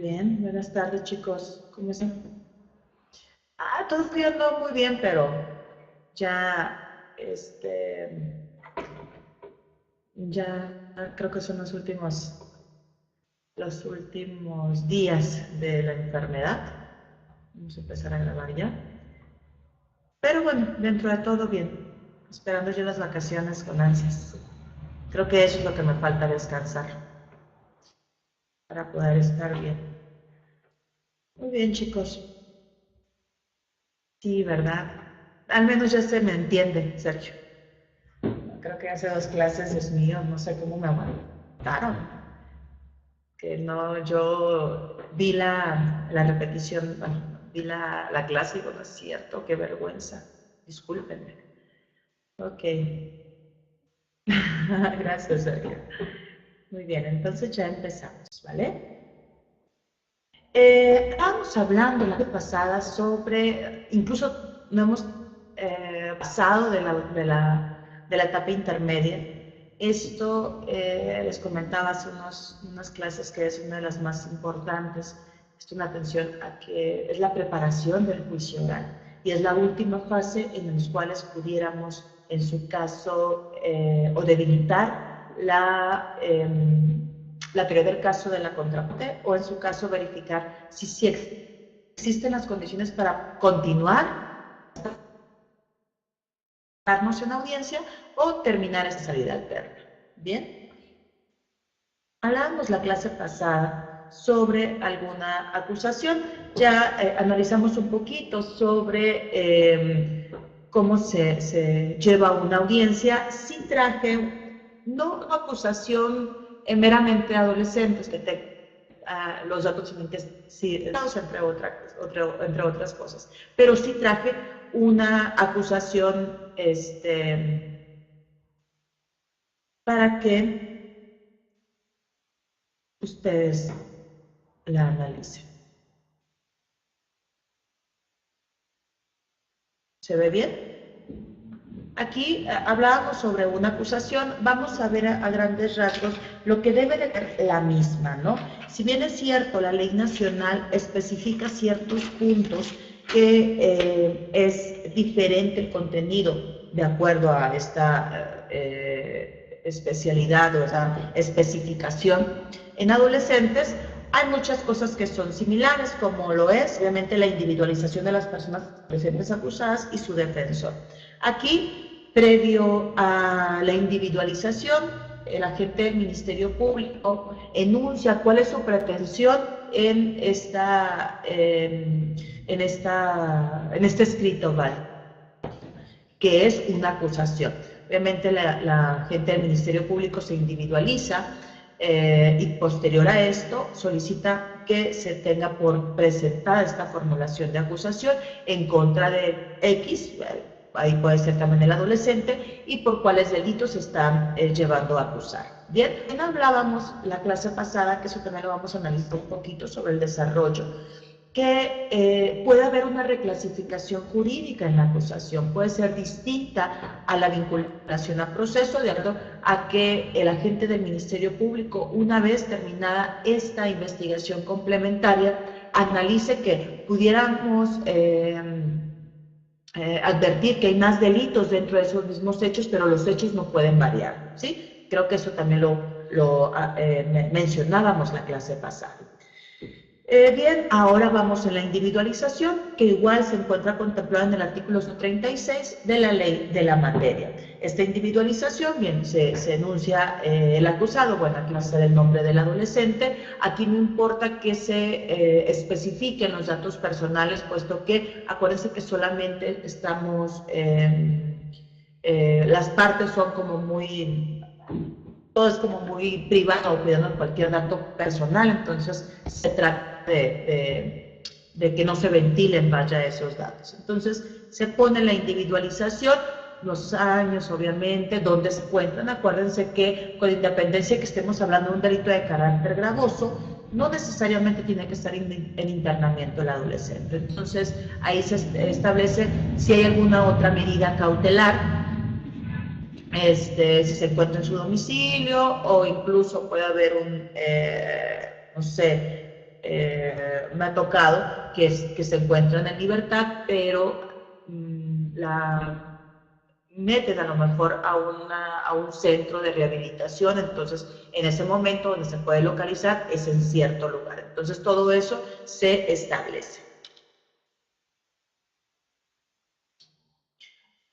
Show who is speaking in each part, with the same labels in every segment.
Speaker 1: bien, buenas tardes chicos, ¿cómo están? Todavía no muy bien, pero ya, ya creo que son los últimos días de la enfermedad. Vamos a empezar a grabar ya. Pero bueno, dentro de todo bien, esperando yo las vacaciones con ansias. Creo que eso es lo que me falta, descansar, para poder estar bien. Muy bien chicos. Sí, ¿verdad? Al menos ya se me entiende, Sergio. Creo que hace 2 clases, Dios mío, no sé cómo me aguantaron. Que no, yo vi la repetición, bueno, vi la clase y digo, no es cierto, qué vergüenza. Discúlpenme. Ok. Gracias, Sergio. Muy bien, entonces ya empezamos, ¿vale? Estábamos hablando la vez pasada sobre, incluso no hemos pasado de la etapa intermedia. Esto les comentaba hace unas clases que es una de las más importantes. Es una atención a que es la preparación del juicio oral y es la última fase en la cual pudiéramos, en su caso, o debilitar la teoría del caso de la contraparte o en su caso verificar si existen las condiciones para continuar en audiencia o terminar esa salida alterna. ¿Bien? Hablábamos la clase pasada sobre alguna acusación, ya analizamos un poquito sobre cómo se lleva una audiencia. Sí traje, no una acusación meramente de adolescentes, que los datos sí, entre otras cosas, pero sí traje una acusación para que ustedes la analicen. ¿Se ve bien? Aquí hablábamos sobre una acusación, vamos a ver a grandes rasgos lo que debe de ser la misma, ¿no? Si bien es cierto, la ley nacional especifica ciertos puntos que es diferente el contenido de acuerdo a esta especialidad o esa especificación. En adolescentes hay muchas cosas que son similares, como lo es, obviamente, la individualización de las personas presentes acusadas y su defensor. Aquí, previo a la individualización, el agente del Ministerio Público enuncia cuál es su pretensión en este escrito, ¿vale? Que es una acusación. Obviamente la agente del Ministerio Público se individualiza y posterior a esto solicita que se tenga por presentada esta formulación de acusación en contra de X, ahí puede ser también el adolescente, y por cuáles delitos se están llevando a acusar. Bien, hablábamos la clase pasada, que eso también lo vamos a analizar un poquito, sobre el desarrollo, que puede haber una reclasificación jurídica en la acusación, puede ser distinta a la vinculación a proceso, de acuerdo a que el agente del Ministerio Público, una vez terminada esta investigación complementaria, analice que pudiéramos advertir que hay más delitos dentro de esos mismos hechos, pero los hechos no pueden variar, ¿sí? Creo que eso también lo mencionábamos la clase pasada. Bien, ahora vamos en la individualización, que igual se encuentra contemplada en el artículo 36 de la ley de la materia. Esta individualización, bien, se enuncia el acusado, bueno, aquí va a ser el nombre del adolescente, aquí no importa que se especifiquen los datos personales, puesto que, acuérdense que solamente estamos, las partes son como muy... todo es como muy privado o cuidando cualquier dato personal, entonces se trata de que no se ventilen, vaya, esos datos. Entonces se pone la individualización, los años, obviamente, dónde se encuentran. Acuérdense que con independencia de que estemos hablando de un delito de carácter gravoso, no necesariamente tiene que estar en internamiento el adolescente. Entonces ahí se establece si hay alguna otra medida cautelar, si se encuentra en su domicilio, o incluso puede haber un, no sé, me ha tocado que se encuentran en libertad, pero la meten a lo mejor a un centro de rehabilitación. Entonces en ese momento donde se puede localizar es en cierto lugar. Entonces todo eso se establece.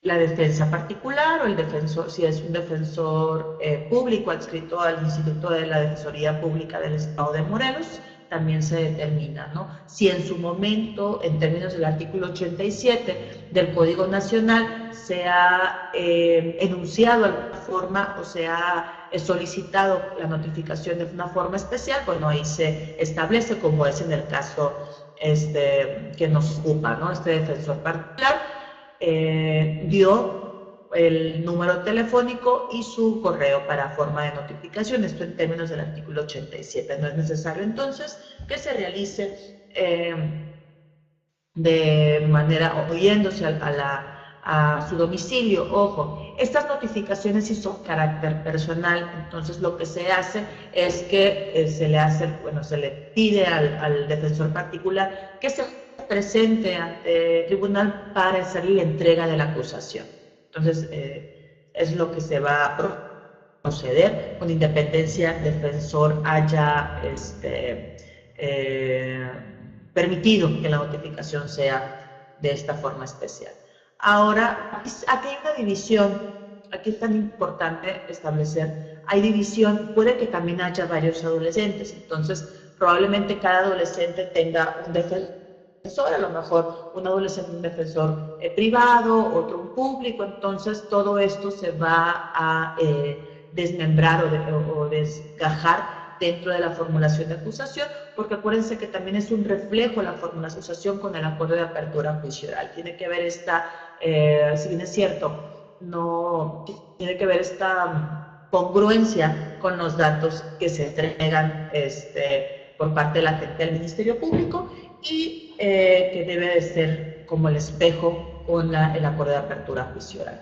Speaker 1: La defensa particular o el defensor, si es un defensor público adscrito al Instituto de la Defensoría Pública del Estado de Morelos, también se determina, ¿no? Si en su momento, en términos del artículo 87 del Código Nacional, se ha enunciado alguna forma o se ha solicitado la notificación de una forma especial, bueno, ahí se establece, como es en el caso que nos ocupa, ¿no? Este defensor particular dio el número telefónico y su correo para forma de notificación. Esto en términos del artículo 87. No es necesario entonces que se realice de manera oyéndose a su domicilio. Ojo, estas notificaciones sí son carácter personal, entonces lo que se hace es que se le pide al defensor particular que se presente ante el tribunal para hacer la entrega de la acusación. Entonces, es lo que se va a proceder, con independencia del defensor haya permitido que la notificación sea de esta forma especial. Ahora, aquí hay una división, aquí es tan importante establecer, hay división, puede que también haya varios adolescentes, entonces probablemente cada adolescente tenga un defensor, a lo mejor un adolescente un defensor privado, otro un público. Entonces todo esto se va a desmembrar o desgajar dentro de la formulación de acusación, porque acuérdense que también es un reflejo la formulación de acusación con el acuerdo de apertura a juicio oral. Tiene que ver esta, si bien es cierto, no tiene que ver esta congruencia con los datos que se entregan por parte de la gente del Ministerio Público y que debe de ser como el espejo con el acuerdo de apertura a juicio oral.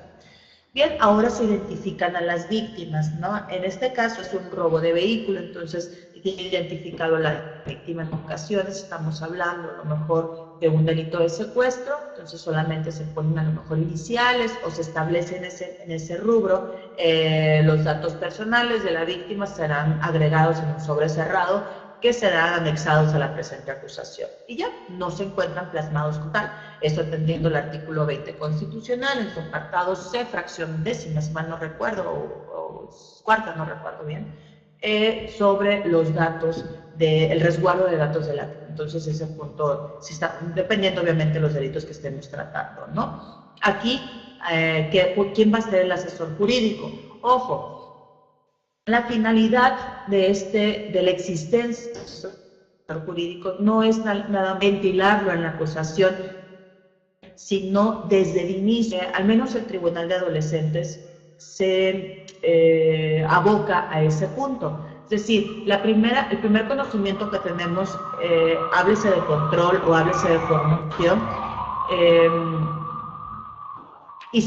Speaker 1: Bien, ahora se identifican a las víctimas, ¿no? En este caso es un robo de vehículo, entonces tiene identificado a la víctima en ocasiones, estamos hablando a lo mejor de un delito de secuestro, entonces solamente se ponen a lo mejor iniciales o se establece en ese rubro, los datos personales de la víctima serán agregados en un sobre cerrado que serán anexados a la presente acusación. Y ya, no se encuentran plasmados como tal. Esto atendiendo el artículo 20 constitucional, en su apartado C, fracción décima, si mal no recuerdo, o cuarta, no recuerdo bien, sobre los datos, el resguardo de datos del acta. Entonces, ese punto, si está, dependiendo obviamente de los delitos que estemos tratando, ¿no? Aquí, ¿quién va a ser el asesor jurídico? Ojo, la finalidad de la existencia del asesor jurídico no es nada ventilarlo en la acusación, sino desde el inicio, al menos el Tribunal de Adolescentes se aboca a ese punto. Es decir, el primer conocimiento que tenemos, háblese de control o háblese de formación, y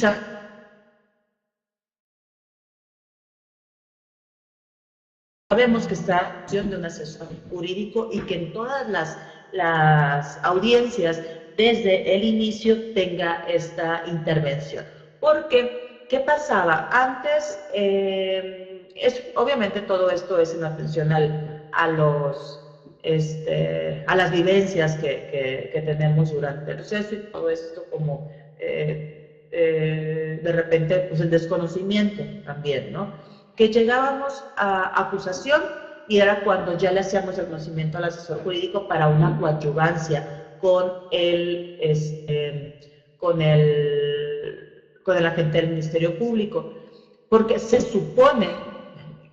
Speaker 1: sabemos que está la opción de un asesor jurídico y que en todas las audiencias desde el inicio tenga esta intervención. Porque, ¿qué pasaba? Antes, obviamente todo esto es en atención a las vivencias que tenemos durante el proceso y todo esto como de repente pues el desconocimiento también, ¿no? Que llegábamos a acusación y era cuando ya le hacíamos el conocimiento al asesor jurídico para una coadyuvancia con el agente del Ministerio Público, porque se supone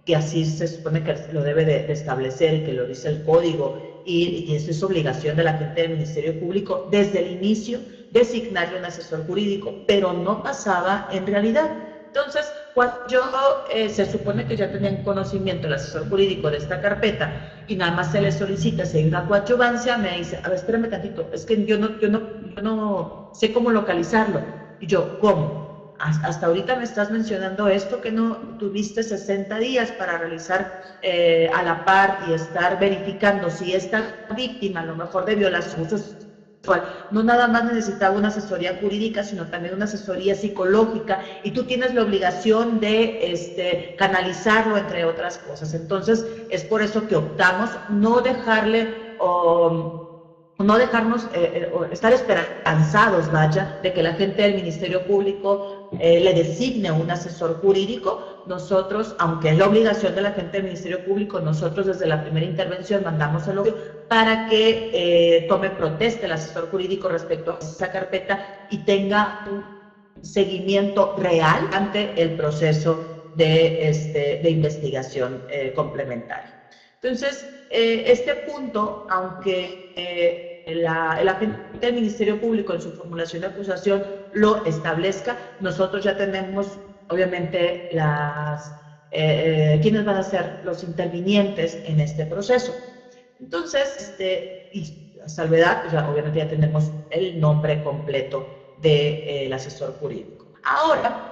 Speaker 1: que así se supone que lo debe de establecer, que lo dice el código, y eso es obligación del agente del Ministerio Público desde el inicio designarle un asesor jurídico, pero no pasaba en realidad. Entonces, cuando se supone que ya tenían conocimiento el asesor jurídico de esta carpeta y nada más se le solicita si hay una coadyuvancia, me dice, a ver, espérame tantito, es que yo no sé cómo localizarlo. Y yo, ¿cómo? hasta ahorita me estás mencionando esto, que no tuviste 60 días para realizar a la par y estar verificando si esta víctima, a lo mejor de violación sexual, no nada más necesitaba una asesoría jurídica, sino también una asesoría psicológica, y tú tienes la obligación de canalizarlo, entre otras cosas. Entonces, es por eso que optamos no dejarle no dejarnos estar esperanzados, vaya, de que la gente del Ministerio Público le designe un asesor jurídico. Nosotros, aunque es la obligación de la gente del Ministerio Público, nosotros desde la primera intervención mandamos el audio para que tome protesta el asesor jurídico respecto a esa carpeta y tenga un seguimiento real ante el proceso de investigación complementaria. Entonces, este punto, aunque la gente del Ministerio Público en su formulación de acusación lo establezca, nosotros ya tenemos, obviamente, quiénes van a ser los intervinientes en este proceso. Entonces, y a salvedad, pues obviamente ya tenemos el nombre completo del asesor jurídico. Ahora,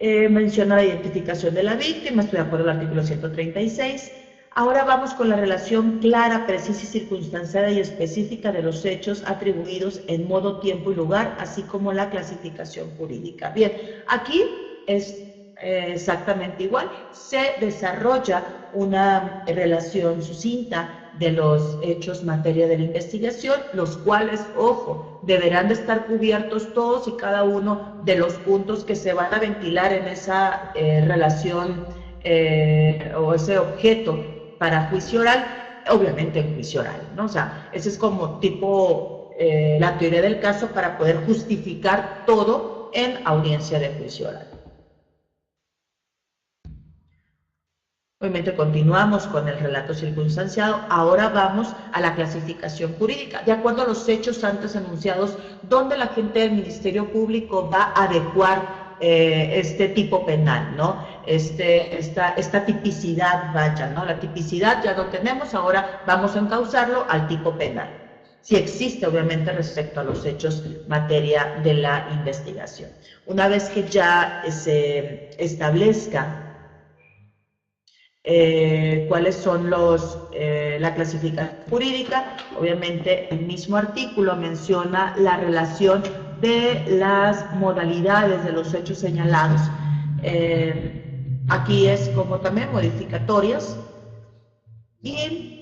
Speaker 1: menciona la identificación de la víctima, estoy de acuerdo al artículo 136. Ahora vamos con la relación clara, precisa y circunstanciada y específica de los hechos atribuidos en modo, tiempo y lugar, así como la clasificación jurídica. Bien, aquí es exactamente igual, se desarrolla una relación sucinta de los hechos materia de la investigación, los cuales, ojo, deberán de estar cubiertos todos y cada uno de los puntos que se van a ventilar en esa relación o ese objeto para juicio oral, obviamente en juicio oral, ¿no? O sea, ese es como tipo la teoría del caso para poder justificar todo en audiencia de juicio oral. Obviamente continuamos con el relato circunstanciado, ahora vamos a la clasificación jurídica, de acuerdo a los hechos antes enunciados, donde la gente del Ministerio Público va a adecuar este tipo penal, ¿no? Esta tipicidad, vaya, ¿no? La tipicidad ya lo tenemos, ahora vamos a encauzarlo al tipo penal. Si existe, obviamente, respecto a los hechos materia de la investigación. Una vez que ya se establezca cuáles son la clasificación jurídica, obviamente el mismo artículo menciona la relación de las modalidades de los hechos señalados. Aquí es como también modificatorias y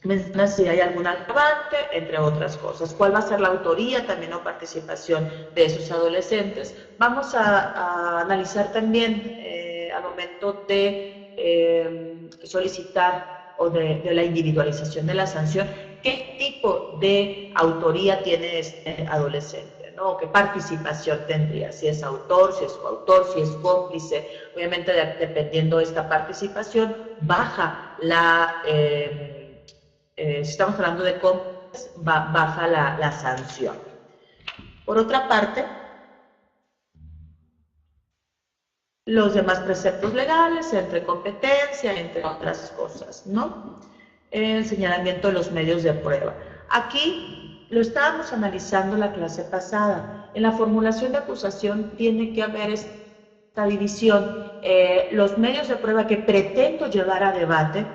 Speaker 1: menciona si hay algún agravante, entre otras cosas. ¿Cuál va a ser la autoría también o participación de esos adolescentes? Vamos a analizar también al momento de solicitar o de la individualización de la sanción, qué tipo de autoría tiene este adolescente, ¿no? ¿Qué participación tendría? Si es autor, si es coautor, si es cómplice. Obviamente, dependiendo de esta participación, baja si estamos hablando de cómplices, baja la sanción. Por otra parte, los demás preceptos legales, entre competencia, entre otras cosas, ¿no? El señalamiento de los medios de prueba. Aquí lo estábamos analizando la clase pasada. En la formulación de acusación tiene que haber esta división. Los medios de prueba que pretendo llevar a debate,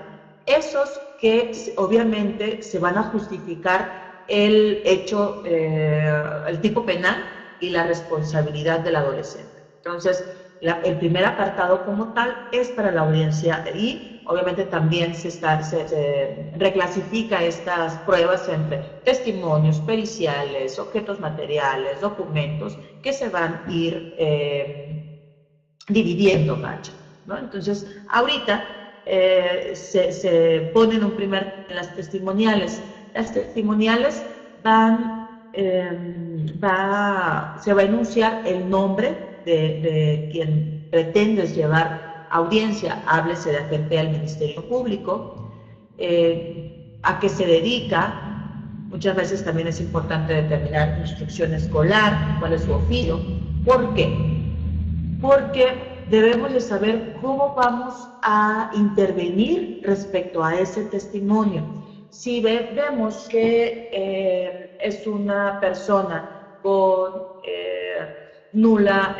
Speaker 1: esos que obviamente se van a justificar el hecho, el tipo penal y la responsabilidad del adolescente. Entonces, el primer apartado como tal es para la audiencia y obviamente también se reclasifica estas pruebas entre testimonios, periciales, objetos materiales, documentos que se van a ir dividiendo, ¿no? Entonces, ahorita se ponen un primer en las testimoniales. Las testimoniales se va a enunciar el nombre de quien pretendes llevar audiencia, háblese de agente del Ministerio Público, a qué se dedica. Muchas veces también es importante determinar instrucción escolar, cuál es su oficio. ¿Por qué? Porque debemos de saber cómo vamos a intervenir respecto a ese testimonio. Si vemos que es una persona con nula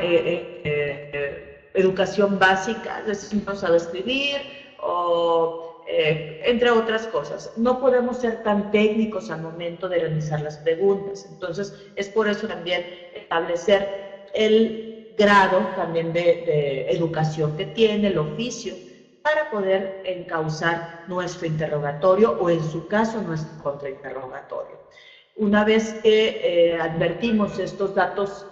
Speaker 1: educación básica, es decir, no sabe escribir o entre otras cosas. No podemos ser tan técnicos al momento de realizar las preguntas. Entonces, es por eso también establecer el grado también de educación que tiene, el oficio, para poder encauzar nuestro interrogatorio o en su caso nuestro contrainterrogatorio. Una vez que advertimos estos datos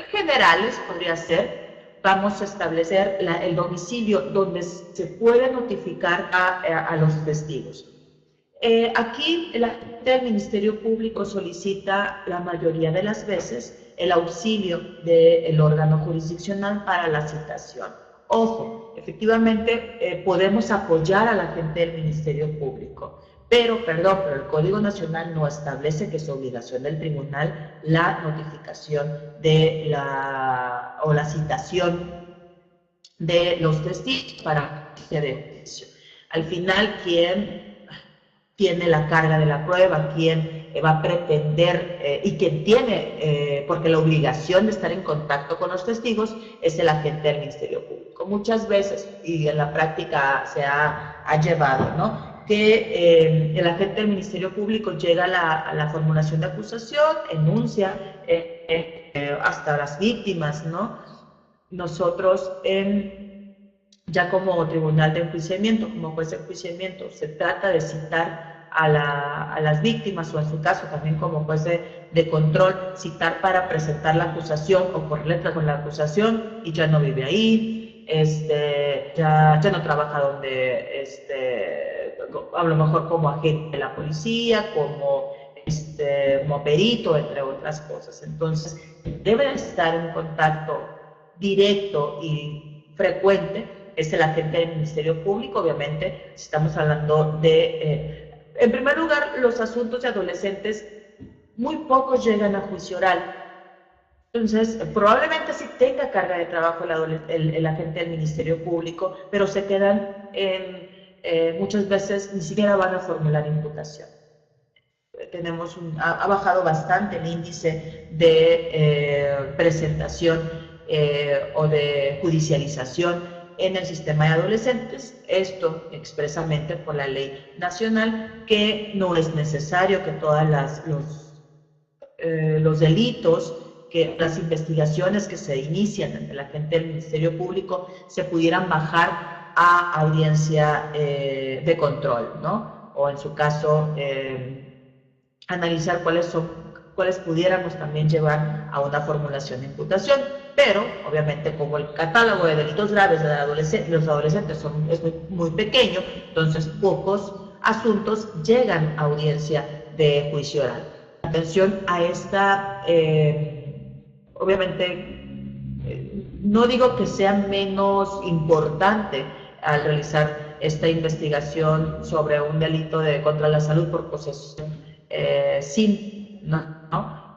Speaker 1: generales, podría ser, vamos a establecer el domicilio donde se puede notificar a los testigos. Aquí el agente del Ministerio Público solicita la mayoría de las veces el auxilio del órgano jurisdiccional para la citación. Ojo, efectivamente podemos apoyar al agente del Ministerio Público, pero el Código Nacional no establece que es obligación del tribunal la notificación de la citación de los testigos para de juicio. Al final, quien tiene la carga de la prueba, quien va a pretender y quien tiene, porque la obligación de estar en contacto con los testigos es el agente del Ministerio Público. Muchas veces, y en la práctica se ha llevado, ¿no?, que el agente del Ministerio Público llega a la formulación de acusación, enuncia hasta las víctimas, ¿no? Nosotros ya como tribunal de enjuiciamiento, como juez de enjuiciamiento, se trata de citar a las víctimas o en su caso también como juez de control, citar para presentar la acusación o por letra con la acusación y ya no vive ahí, ya no trabaja donde, a lo mejor como agente de la policía, como perito, entre otras cosas. Entonces, debe estar en contacto directo y frecuente es el agente del Ministerio Público, obviamente, si estamos hablando de, en primer lugar, los asuntos de adolescentes, muy pocos llegan a juicio oral. Entonces, probablemente sí tenga carga de trabajo el agente del Ministerio Público, pero se quedan muchas veces ni siquiera van a formular imputación. Ha bajado bastante el índice de presentación o de judicialización en el sistema de adolescentes, esto expresamente por la ley nacional, que no es necesario que todos los delitos, que las investigaciones que se inician ante la gente del Ministerio Público se pudieran bajar a audiencia de control, ¿no? O en su caso, analizar cuáles pudiéramos también llevar a una formulación de imputación, pero obviamente como el catálogo de delitos graves de los adolescentes es muy pequeño, entonces pocos asuntos llegan a audiencia de juicio oral. Atención a esta, obviamente, no digo que sea menos importante al realizar esta investigación sobre un delito contra la salud por posesión ¿no?,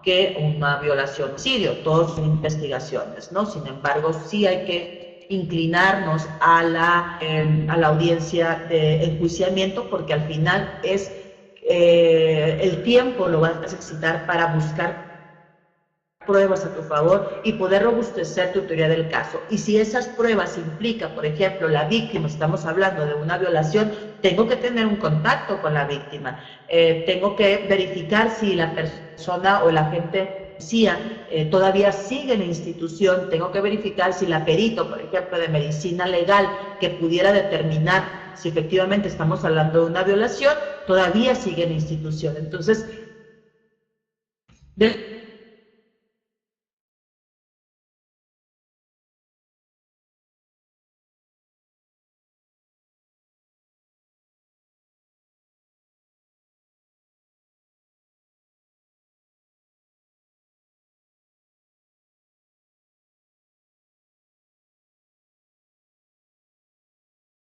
Speaker 1: que una violación, homicidio, todos son investigaciones, ¿no? Sin embargo, sí hay que inclinarnos a la audiencia de enjuiciamiento porque al final es el tiempo lo vas a necesitar para buscar pruebas a tu favor y poder robustecer tu teoría del caso. Y si esas pruebas implican, por ejemplo, la víctima, estamos hablando de una violación, tengo que tener un contacto con la víctima, tengo que verificar si la persona o la agente todavía sigue en la institución, tengo que verificar si la perito, por ejemplo, de medicina legal, que pudiera determinar si efectivamente estamos hablando de una violación, todavía sigue en la institución. Entonces, de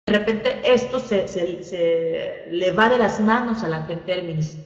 Speaker 1: repente esto se le va de las manos a la gente del ministerio.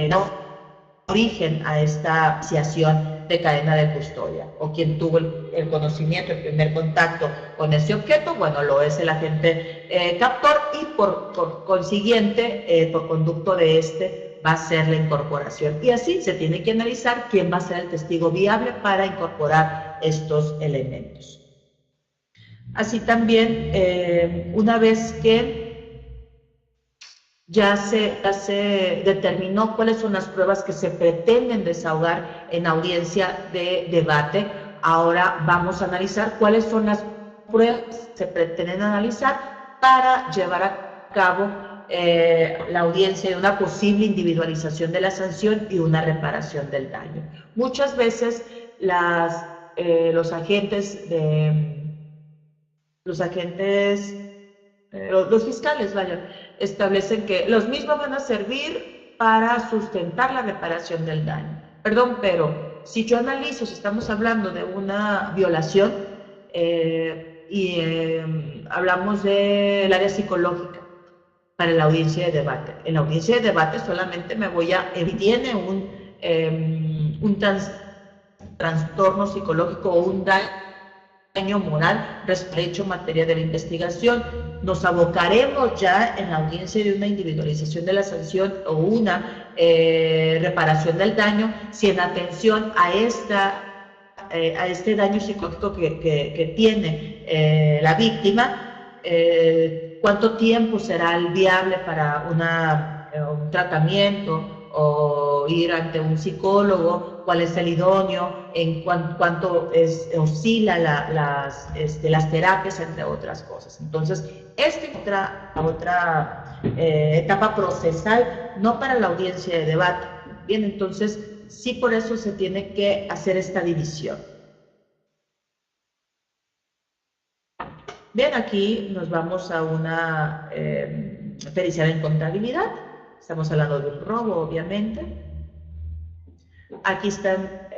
Speaker 1: no origen a esta asociación de cadena de custodia, o quien tuvo el conocimiento, el primer contacto con ese objeto, bueno, lo es el agente captor, y por consiguiente, por conducto de este, va a ser la incorporación. Y así se tiene que analizar quién va a ser el testigo viable para incorporar estos elementos. Así también, una vez que ya se determinó cuáles son las pruebas que se pretenden desahogar en audiencia de debate, ahora vamos a analizar cuáles son las pruebas que se pretenden analizar para llevar a cabo la audiencia de una posible individualización de la sanción y una reparación del daño. Muchas veces los agentes los fiscales, vaya, establecen que los mismos van a servir para sustentar la reparación del daño. Perdón, pero si yo analizo, si estamos hablando de una violación hablamos del área psicológica para la audiencia de debate. En la audiencia de debate solamente tiene un trastorno psicológico o un daño moral respecto a materia de la investigación. Nos abocaremos ya en la audiencia de una individualización de la sanción o una reparación del daño si en atención a este daño psicológico que tiene la víctima, cuánto tiempo será el viable para un tratamiento o ir ante un psicólogo, cuál es el idóneo, en cuánto oscila las terapias, entre otras cosas. Entonces, esta es otra etapa procesal, no para la audiencia de debate. Bien, entonces, sí, por eso se tiene que hacer esta división. Bien, aquí nos vamos a una pericial en contabilidad. Estamos hablando de un robo, obviamente. Aquí están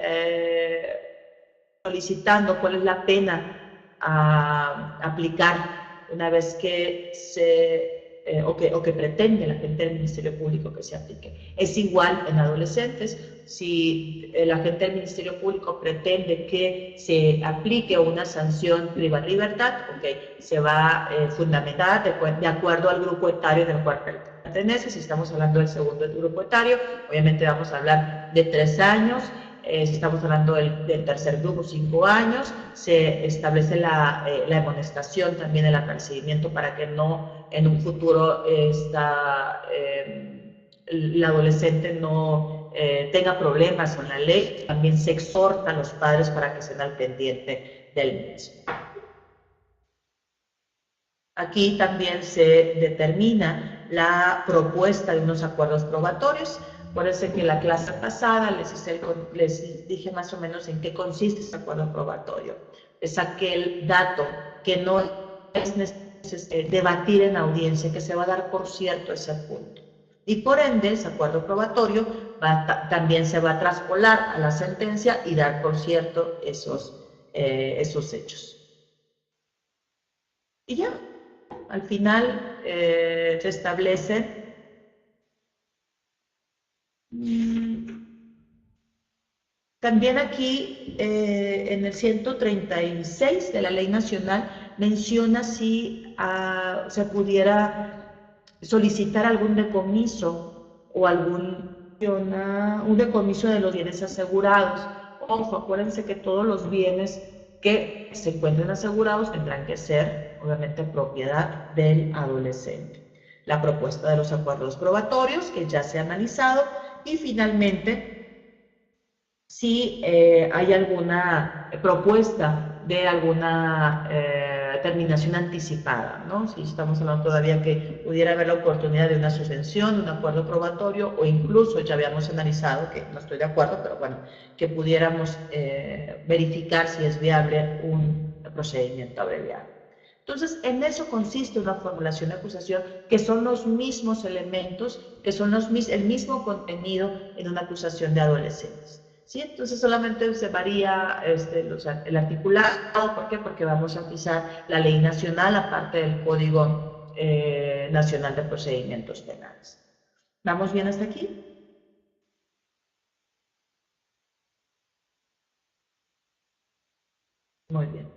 Speaker 1: solicitando cuál es la pena a aplicar una vez que o que pretende la gente del Ministerio Público que se aplique. Es igual en adolescentes. Si el agente del Ministerio Público pretende que se aplique una sanción privada de libertad, se va a fundamentar de acuerdo al grupo etario del cual pertenece. Si estamos hablando del segundo grupo etario, obviamente vamos a hablar de 3 años. Si estamos hablando del tercer grupo, 5 años. Se establece la amonestación, también el apercibimiento, para que no en un futuro el adolescente no tenga problemas con la ley. También se exhorta a los padres para que estén al pendiente del mismo. Aquí también se determina la propuesta de unos acuerdos probatorios. Por eso que la clase pasada les dije más o menos en qué consiste este acuerdo probatorio. Es aquel dato que no es necesario debatir en audiencia, que se va a dar por cierto ese punto. Y por ende, ese acuerdo probatorio también se va a traspolar a la sentencia y dar por cierto esos hechos. Y ya, al final se establece también aquí en el 136 de la Ley Nacional menciona si se pudiera solicitar algún decomiso o un decomiso de los bienes asegurados. Ojo, acuérdense que todos los bienes que se encuentren asegurados tendrán que ser, obviamente, propiedad del adolescente. La propuesta de los acuerdos probatorios, que ya se ha analizado, y finalmente, si hay alguna propuesta de alguna terminación anticipada, ¿no? Si estamos hablando todavía que pudiera haber la oportunidad de una suspensión, de un acuerdo probatorio, o incluso ya habíamos analizado, que no estoy de acuerdo, pero bueno, que pudiéramos verificar si es viable un procedimiento abreviado. Entonces, en eso consiste una formulación de acusación, que son los mismos elementos, que son el mismo contenido en una acusación de adolescentes. ¿Sí? Entonces, solamente se varía el articulado. ¿Por qué? Porque vamos a pisar la ley nacional, aparte del Código Nacional de Procedimientos Penales. ¿Vamos bien hasta aquí? Muy bien.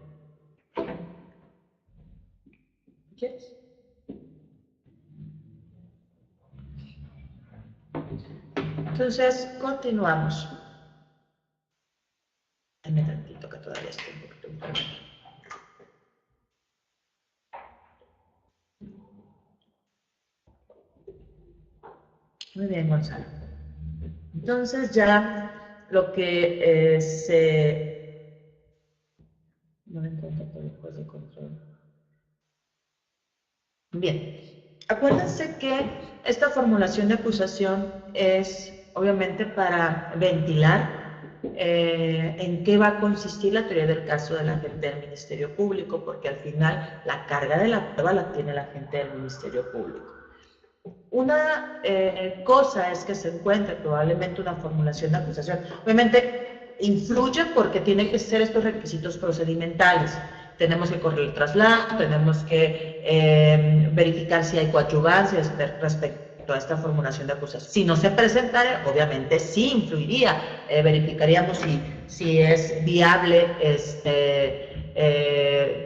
Speaker 1: ¿Quieres? Entonces, continuamos. Dame tantito que todavía estoy un poquito enferma. Muy bien, Gonzalo. Entonces ya lo que no me encuentro después de control. Bien, acuérdense que esta formulación de acusación es obviamente para ventilar en qué va a consistir la teoría del caso del agente del Ministerio Público, porque al final la carga de la prueba la tiene el agente del Ministerio Público. Una cosa es que se encuentre probablemente una formulación de acusación. Obviamente influye porque tiene que ser estos requisitos procedimentales. Tenemos que correr el traslado, tenemos que verificar si hay coadyuvancia respecto a esta formulación de acusación. Si no se presentara, obviamente sí influiría. Verificaríamos si es viable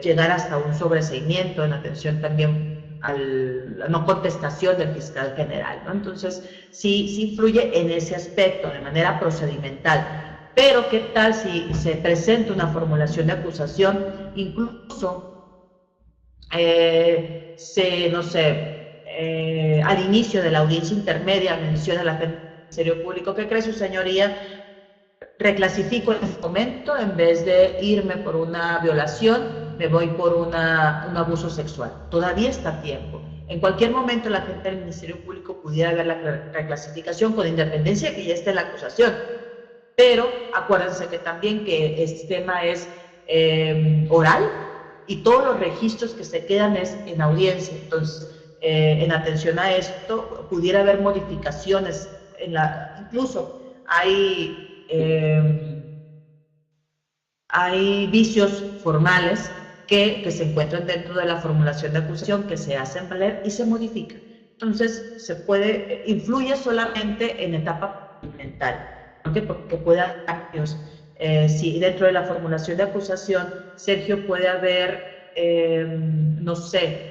Speaker 1: llegar hasta un sobreseimiento en atención también a la no contestación del fiscal general, ¿no? Entonces, sí influye en ese aspecto, de manera procedimental. Pero, ¿qué tal si se presenta una formulación de acusación? Incluso, no sé, al inicio de la audiencia intermedia menciona la agente del Ministerio Público, ¿qué cree su señoría? Reclasifico en este momento, en vez de irme por una violación, me voy por un abuso sexual. Todavía está a tiempo. En cualquier momento la gente del Ministerio Público pudiera ver la reclasificación con independencia de que ya esté la acusación. Pero acuérdense que también que este tema es oral y todos los registros que se quedan es en audiencia. Entonces, en atención a esto, pudiera haber modificaciones, incluso hay vicios formales que se encuentran dentro de la formulación de acusación que se hacen valer y se modifican. Entonces, influye solamente en etapa procedimental, porque puede haber cambios. Si dentro de la formulación de acusación, Sergio, puede haber, no sé,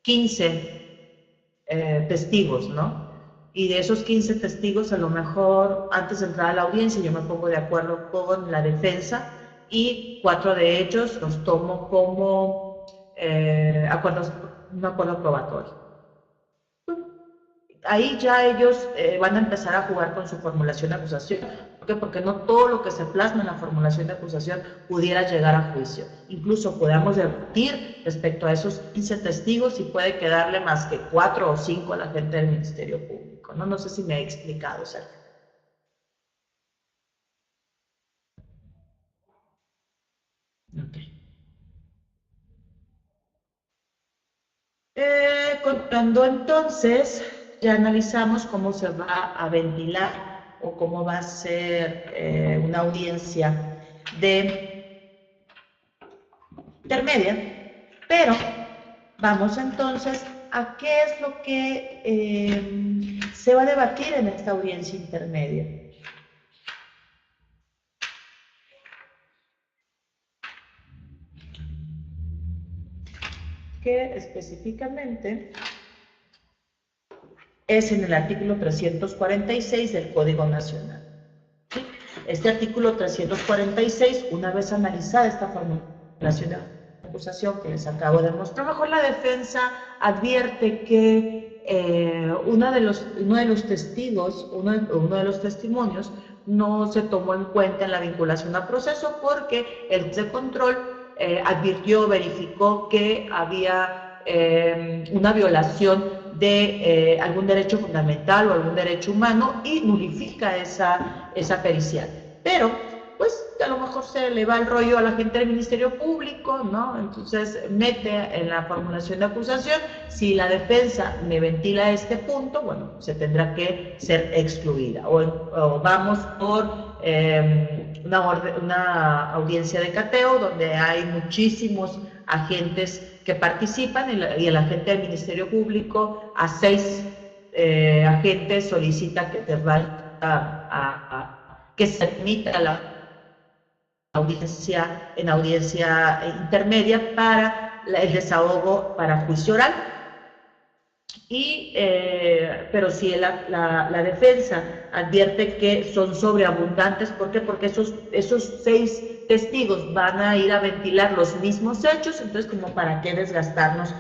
Speaker 1: 15 testigos, ¿no? Y de esos 15 testigos, a lo mejor antes de entrar a la audiencia, yo me pongo de acuerdo con la defensa y 4 de ellos los tomo como un acuerdo probatorio. Ahí ya ellos van a empezar a jugar con su formulación de acusación. ¿Por qué? Porque no todo lo que se plasma en la formulación de acusación pudiera llegar a juicio. Incluso podamos debatir respecto a esos 15 testigos y puede quedarle más que 4 o 5 a la gente del Ministerio Público. No sé si me he explicado, Sergio. Okay. Cuando entonces ya analizamos cómo se va a ventilar o cómo va a ser una audiencia de intermedia, pero vamos entonces a qué es lo que se va a debatir en esta audiencia intermedia. Que específicamente es en el artículo 346 del Código Nacional. ¿Sí? Este artículo 346, una vez analizada esta formulación de acusación que les acabo de mostrar, a lo mejor la defensa advierte que uno de los testigos, uno de los testimonios, no se tomó en cuenta en la vinculación al proceso porque el juez de control advirtió, verificó que había una violación de algún derecho fundamental o algún derecho humano y nulifica esa pericial. Pero, pues, a lo mejor se le va el rollo a la gente del Ministerio Público, ¿no? Entonces, mete en la formulación de acusación, si la defensa me ventila este punto, bueno, se tendrá que ser excluida. O vamos por una audiencia de cateo donde hay muchísimos agentes que participan y el agente del Ministerio Público a 6 agentes solicita que se vaya que se admita la en audiencia intermedia para el desahogo para juicio oral. Pero si la defensa advierte que son sobreabundantes, ¿por qué? Porque esos 6 testigos van a ir a ventilar los mismos hechos, entonces como para qué desgastarnos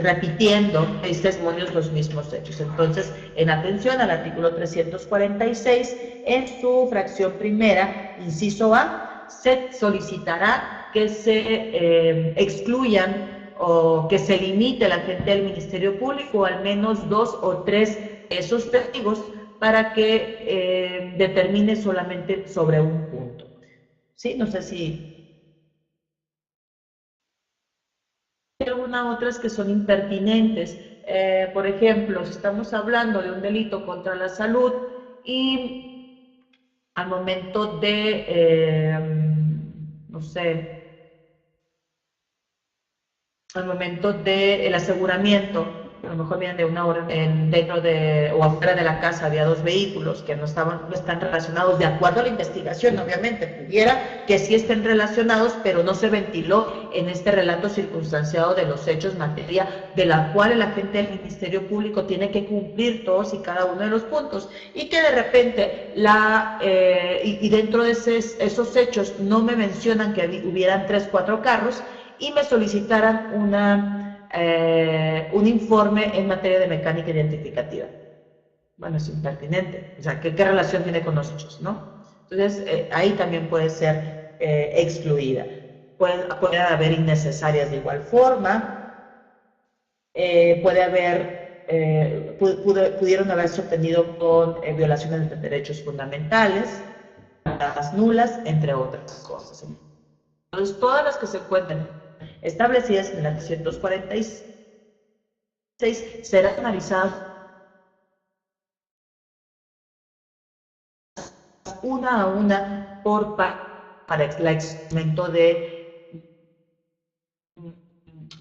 Speaker 1: repitiendo 6 testimonios los mismos hechos. Entonces, en atención al artículo 346, en su fracción primera, inciso A, se solicitará que se excluyan o que se limite el agente del Ministerio Público al menos 2 o 3 de esos testigos para que determine solamente sobre un punto. ¿Sí? No sé si hay algunas otras que son impertinentes. Por ejemplo, si estamos hablando de un delito contra la salud y al momento de, no sé, al momento del aseguramiento, a lo mejor vienen de una hora dentro de o afuera de la casa había 2 vehículos que no están relacionados de acuerdo a la investigación, obviamente, pudiera que sí estén relacionados, pero no se ventiló en este relato circunstanciado de los hechos, materia de la cual el agente del Ministerio Público tiene que cumplir todos y cada uno de los puntos, y que de repente y dentro de esos hechos no me mencionan que hubieran 3, 4 carros, y me solicitaran un informe en materia de mecánica identificativa. Bueno, es impertinente. O sea, ¿qué relación tiene con los hechos, no? Entonces, ahí también puede ser excluida. Puede haber innecesarias de igual forma. Pudieron haberse obtenido con violaciones de derechos fundamentales, las nulas, entre otras cosas. Entonces, todas las que se encuentren establecidas en la 346 serán analizadas una a una para el momento de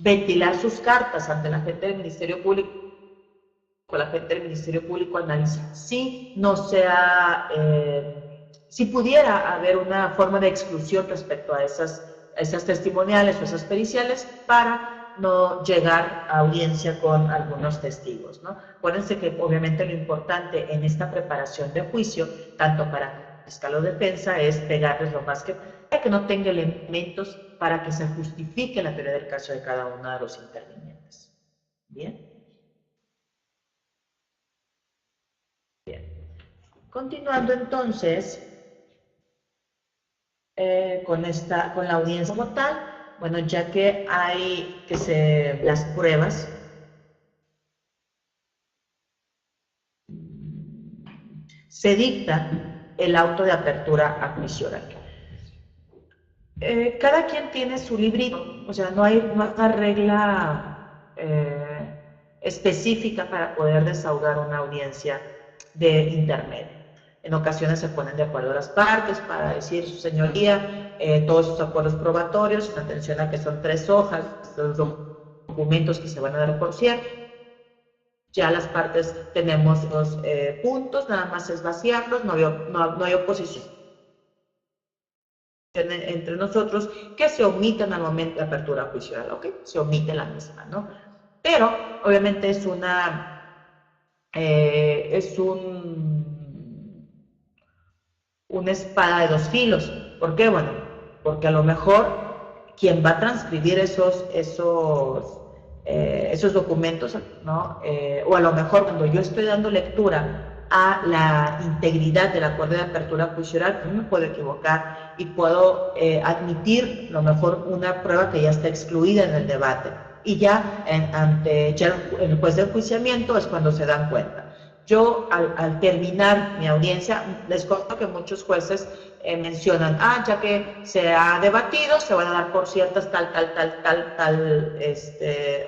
Speaker 1: ventilar sus cartas ante la gente del Ministerio Público. La gente del Ministerio Público analiza si no sea, si pudiera haber una forma de exclusión respecto a esas testimoniales o esas periciales para no llegar a audiencia con algunos testigos, ¿no? Acuérdense que obviamente lo importante en esta preparación de juicio, tanto para fiscal o defensa, es pegarles lo más que no tenga elementos para que se justifique la teoría del caso de cada uno de los intervinientes. ¿Bien? Bien. Continuando entonces con la audiencia como tal, bueno, ya que hay las pruebas, se dicta el auto de apertura a juicio oral. Cada quien tiene su librito, o sea, no hay una regla específica para poder desahogar una audiencia de intermedio. En ocasiones se ponen de acuerdo las partes para decir, su señoría, todos sus acuerdos probatorios, atención a que son 3 hojas, los documentos que se van a dar por cierto. Ya las partes tenemos los puntos, nada más es vaciarlos, no hay oposición entre nosotros, que se omitan al momento de apertura a juicio oral, ¿ok? Se omite la misma, ¿no? Pero, obviamente, es una espada de 2 filos. ¿Por qué? Bueno, porque a lo mejor quien va a transcribir esos documentos, ¿no? O a lo mejor cuando yo estoy dando lectura a la integridad del acuerdo de apertura a juicio oral, pues me puedo equivocar y puedo admitir a lo mejor una prueba que ya está excluida en el debate. Y ya ante el juez de enjuiciamiento es cuando se dan cuenta. Yo, al terminar mi audiencia, les cuento que muchos jueces mencionan, ya que se ha debatido, se van a dar por ciertas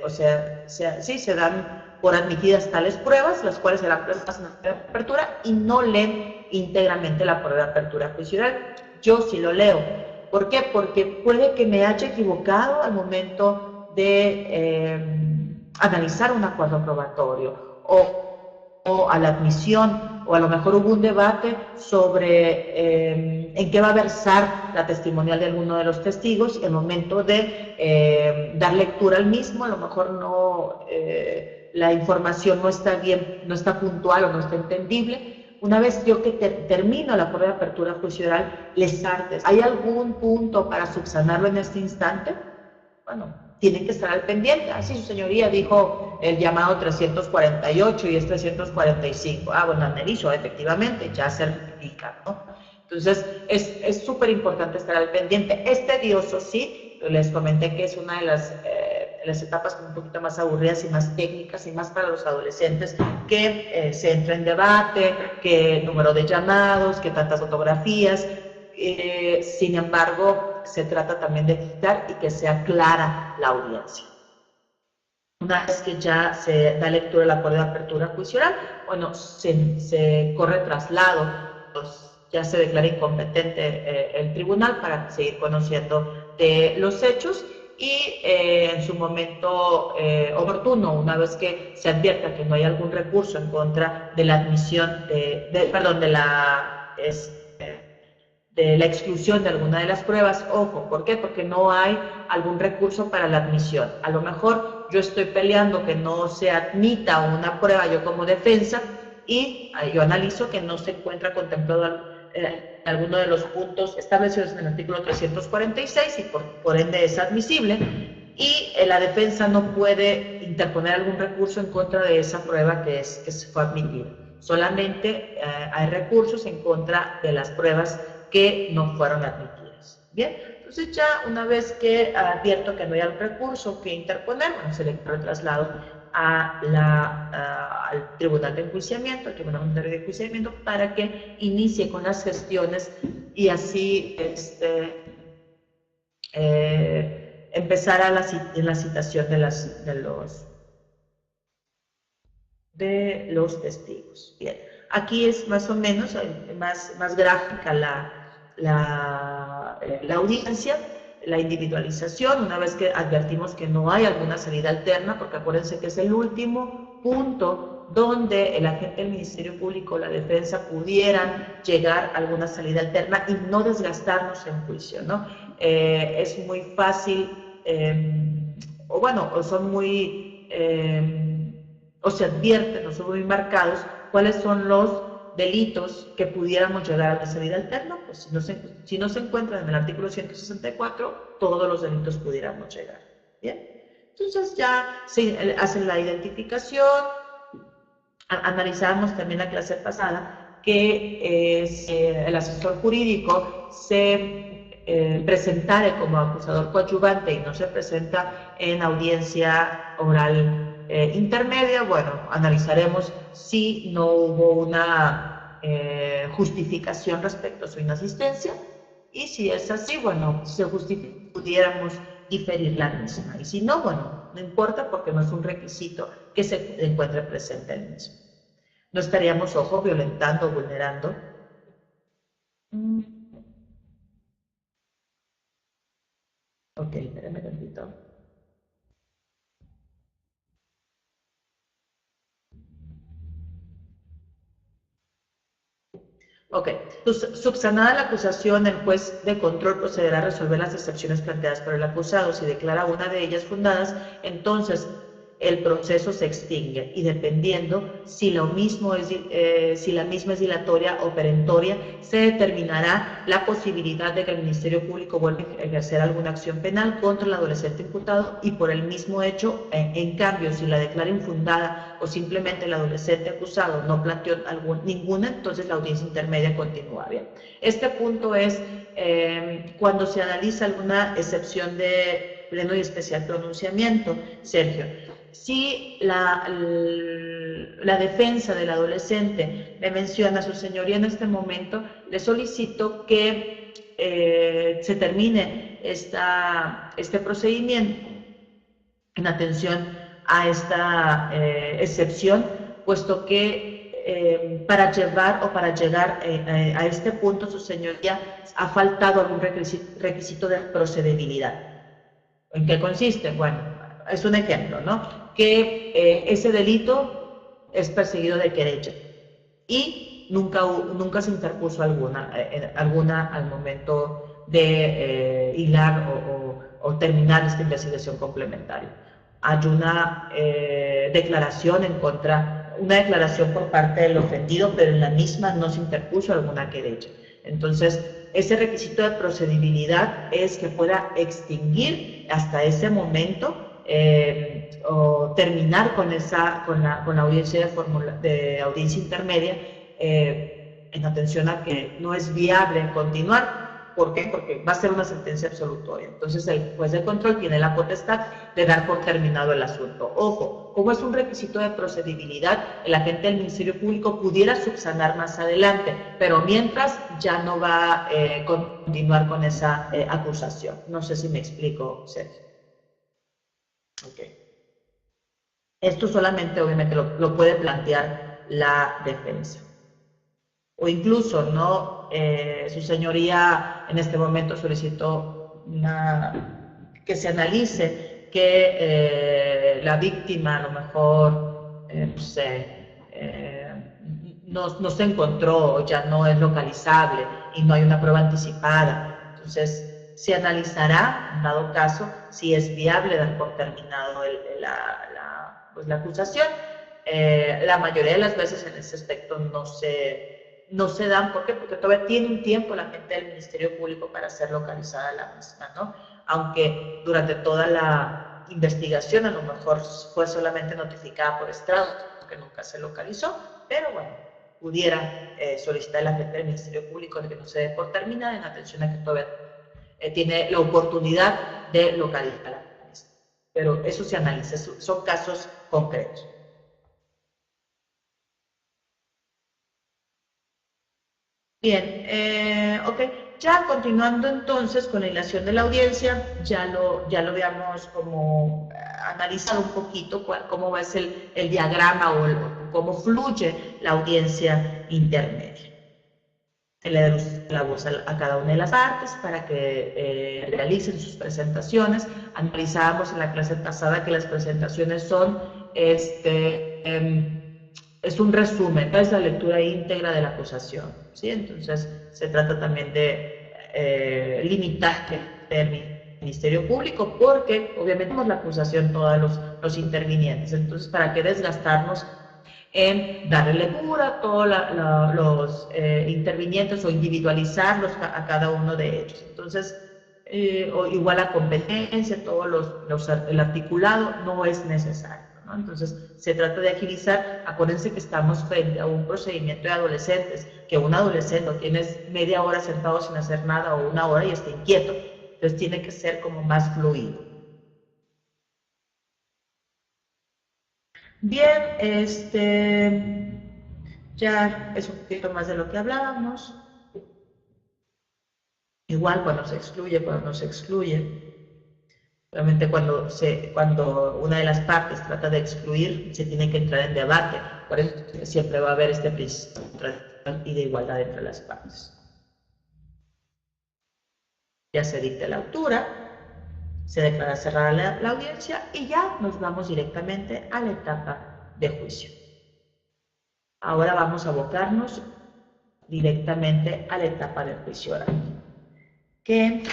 Speaker 1: o sea, sí, se dan por admitidas tales pruebas, las cuales serán presentadas en apertura, y no leen íntegramente la prueba de apertura a juicio oral. Yo sí lo leo. ¿Por qué? Porque puede que me haya equivocado al momento de analizar un acuerdo probatorio o a la admisión o a lo mejor hubo un debate sobre en qué va a versar la testimonial de alguno de los testigos, y al momento de dar lectura al mismo, a lo mejor no, la información no está bien, no está puntual o no está entendible. Una vez yo que termino la prueba de apertura a juicio oral, les artes, ¿hay algún punto para subsanarlo en este instante? Bueno, tienen que estar al pendiente. Así su señoría dijo el llamado 348 y es 345. Ah, bueno, analizo, efectivamente, ya se rectifica, ¿no? Entonces, es súper importante estar al pendiente. Es tedioso, sí, les comenté que es una de las etapas un poquito más aburridas y más técnicas y más para los adolescentes, que se entra en debate, que número de llamados, que tantas fotografías. Sin embargo, se trata también de quitar y que sea clara la audiencia. Una vez que ya se da lectura del acuerdo de apertura juicio oral, bueno, se corre traslado, pues ya se declara incompetente el tribunal para seguir conociendo de los hechos, y en su momento oportuno, una vez que se advierta que no hay algún recurso en contra de la admisión, de la exclusión de alguna de las pruebas. Ojo, ¿por qué? Porque no hay algún recurso para la admisión. A lo mejor yo estoy peleando que no se admita una prueba yo como defensa, y yo analizo que no se encuentra contemplado alguno de los puntos establecidos en el artículo 346 y por ende es admisible, y la defensa no puede interponer algún recurso en contra de esa prueba que se fue admitida. Solamente hay recursos en contra de las pruebas que no fueron admitidas. Bien, entonces ya una vez que advierto que no hay algún recurso que interponer, bueno, se le traslado al Tribunal de Enjuiciamiento, al Tribunal Unitario de Enjuiciamiento, para que inicie con las gestiones y así empezar en la citación de los testigos. Bien, aquí es más o menos más gráfica la audiencia, la individualización, una vez que advertimos que no hay alguna salida alterna, porque acuérdense que es el último punto donde el agente del Ministerio Público o la defensa pudieran llegar a alguna salida alterna y no desgastarnos en juicio, ¿no? Es muy fácil, o son muy, o se advierten, o son muy marcados cuáles son los delitos que pudiéramos llegar a la salida alterna. Pues si no se encuentran en el artículo 164, todos los delitos pudiéramos llegar. Bien, entonces ya se hace la identificación. Analizábamos también la clase pasada que el asesor jurídico se presentare como acusador coadyuvante y no se presenta en audiencia oral intermedia. Bueno, analizaremos si no hubo una justificación respecto a su inasistencia, y si es así, bueno, se justifica, pudiéramos diferir la misma, y si no, bueno, no importa, porque no es un requisito que se encuentre presente el mismo. No estaríamos, ojo, violentando o vulnerando. Ok, espérame tantito. Ok, subsanada la acusación, el juez de control procederá a resolver las excepciones planteadas por el acusado. Si declara una de ellas fundadas, entonces el proceso se extingue, y dependiendo si la misma es dilatoria o perentoria, se determinará la posibilidad de que el Ministerio Público vuelva a ejercer alguna acción penal contra el adolescente imputado, y por el mismo hecho. En cambio, si la declara infundada o simplemente el adolescente acusado no planteó ninguna, entonces la audiencia intermedia continúa. Bien, este punto es cuando se analiza alguna excepción de pleno y especial pronunciamiento. Sergio, si la defensa del adolescente me menciona: su señoría, en este momento le solicito que se termine este procedimiento en atención a esta excepción, puesto que para llegar a este punto, su señoría, ha faltado algún requisito de procedibilidad. ¿En qué consiste? Bueno, es un ejemplo, ¿no? Que ese delito es perseguido de querella, y nunca se interpuso alguna al momento de hilar o terminar esta investigación complementaria. Hay una declaración una declaración por parte del ofendido, pero en la misma no se interpuso alguna querella. Entonces, ese requisito de procedibilidad es que pueda extinguir hasta ese momento o terminar con la audiencia de audiencia intermedia en atención a que no es viable continuar. ¿Por qué? Porque va a ser una sentencia absolutoria. Entonces el juez de control tiene la potestad de dar por terminado el asunto. Ojo, como es un requisito de procedibilidad, el agente del Ministerio Público pudiera subsanar más adelante, pero mientras ya no va a continuar con esa acusación. No sé si me explico, Sergio. Okay. Esto solamente, obviamente, lo puede plantear la defensa. O incluso, ¿no? Su señoría en este momento solicitó que se analice que la víctima a lo mejor no se encontró, ya no es localizable y no hay una prueba anticipada. Entonces, se analizará, en dado caso, si es viable dar por terminado la acusación. La mayoría de las veces en ese aspecto no se dan. ¿Por qué? Porque todavía tiene un tiempo la gente del Ministerio Público para ser localizada la misma, ¿no? Aunque durante toda la investigación a lo mejor fue solamente notificada por estrado, porque nunca se localizó, pero bueno, pudiera solicitar la gente del Ministerio Público de que no se dé por terminada en atención a que todavía tiene la oportunidad de localizarla. Pero eso se analiza, son casos concretos. Bien, ok, ya continuando entonces con la hilación de la audiencia, ya lo habíamos como analizado un poquito cómo va a ser el diagrama o cómo fluye la audiencia intermedia. Se le da la voz a cada una de las partes para que realicen sus presentaciones. Analizábamos en la clase pasada que las presentaciones son es un resumen, es la lectura íntegra de la acusación, ¿sí? Entonces, se trata también de limitar el Ministerio Público, porque obviamente tenemos la acusación todos los intervinientes. Entonces, ¿para qué desgastarnos en darle lectura a todos los intervinientes o individualizarlos a cada uno de ellos? Entonces, o igual la competencia, el articulado no es necesario, ¿no? Entonces, se trata de agilizar. Acuérdense que estamos frente a un procedimiento de adolescentes, que un adolescente tienes media hora sentado sin hacer nada o una hora y está inquieto. Entonces, tiene que ser como más fluido. Bien, ya es un poquito más de lo que hablábamos. Igual cuando se excluye, cuando no se excluye. Realmente cuando una de las partes trata de excluir, se tiene que entrar en debate. Por eso siempre va a haber este principio y de igualdad entre las partes. Ya se dicta la autura, se declara cerrada la audiencia y ya nos vamos directamente a la etapa de juicio. Ahora vamos a abocarnos directamente a la etapa del juicio oral, que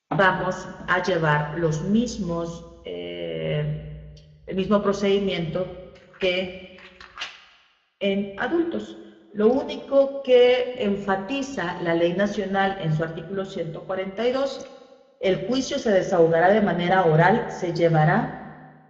Speaker 1: vamos a llevar el mismo procedimiento que en adultos. Lo único que enfatiza la ley nacional en su artículo 142, el juicio se desahogará de manera oral, se llevará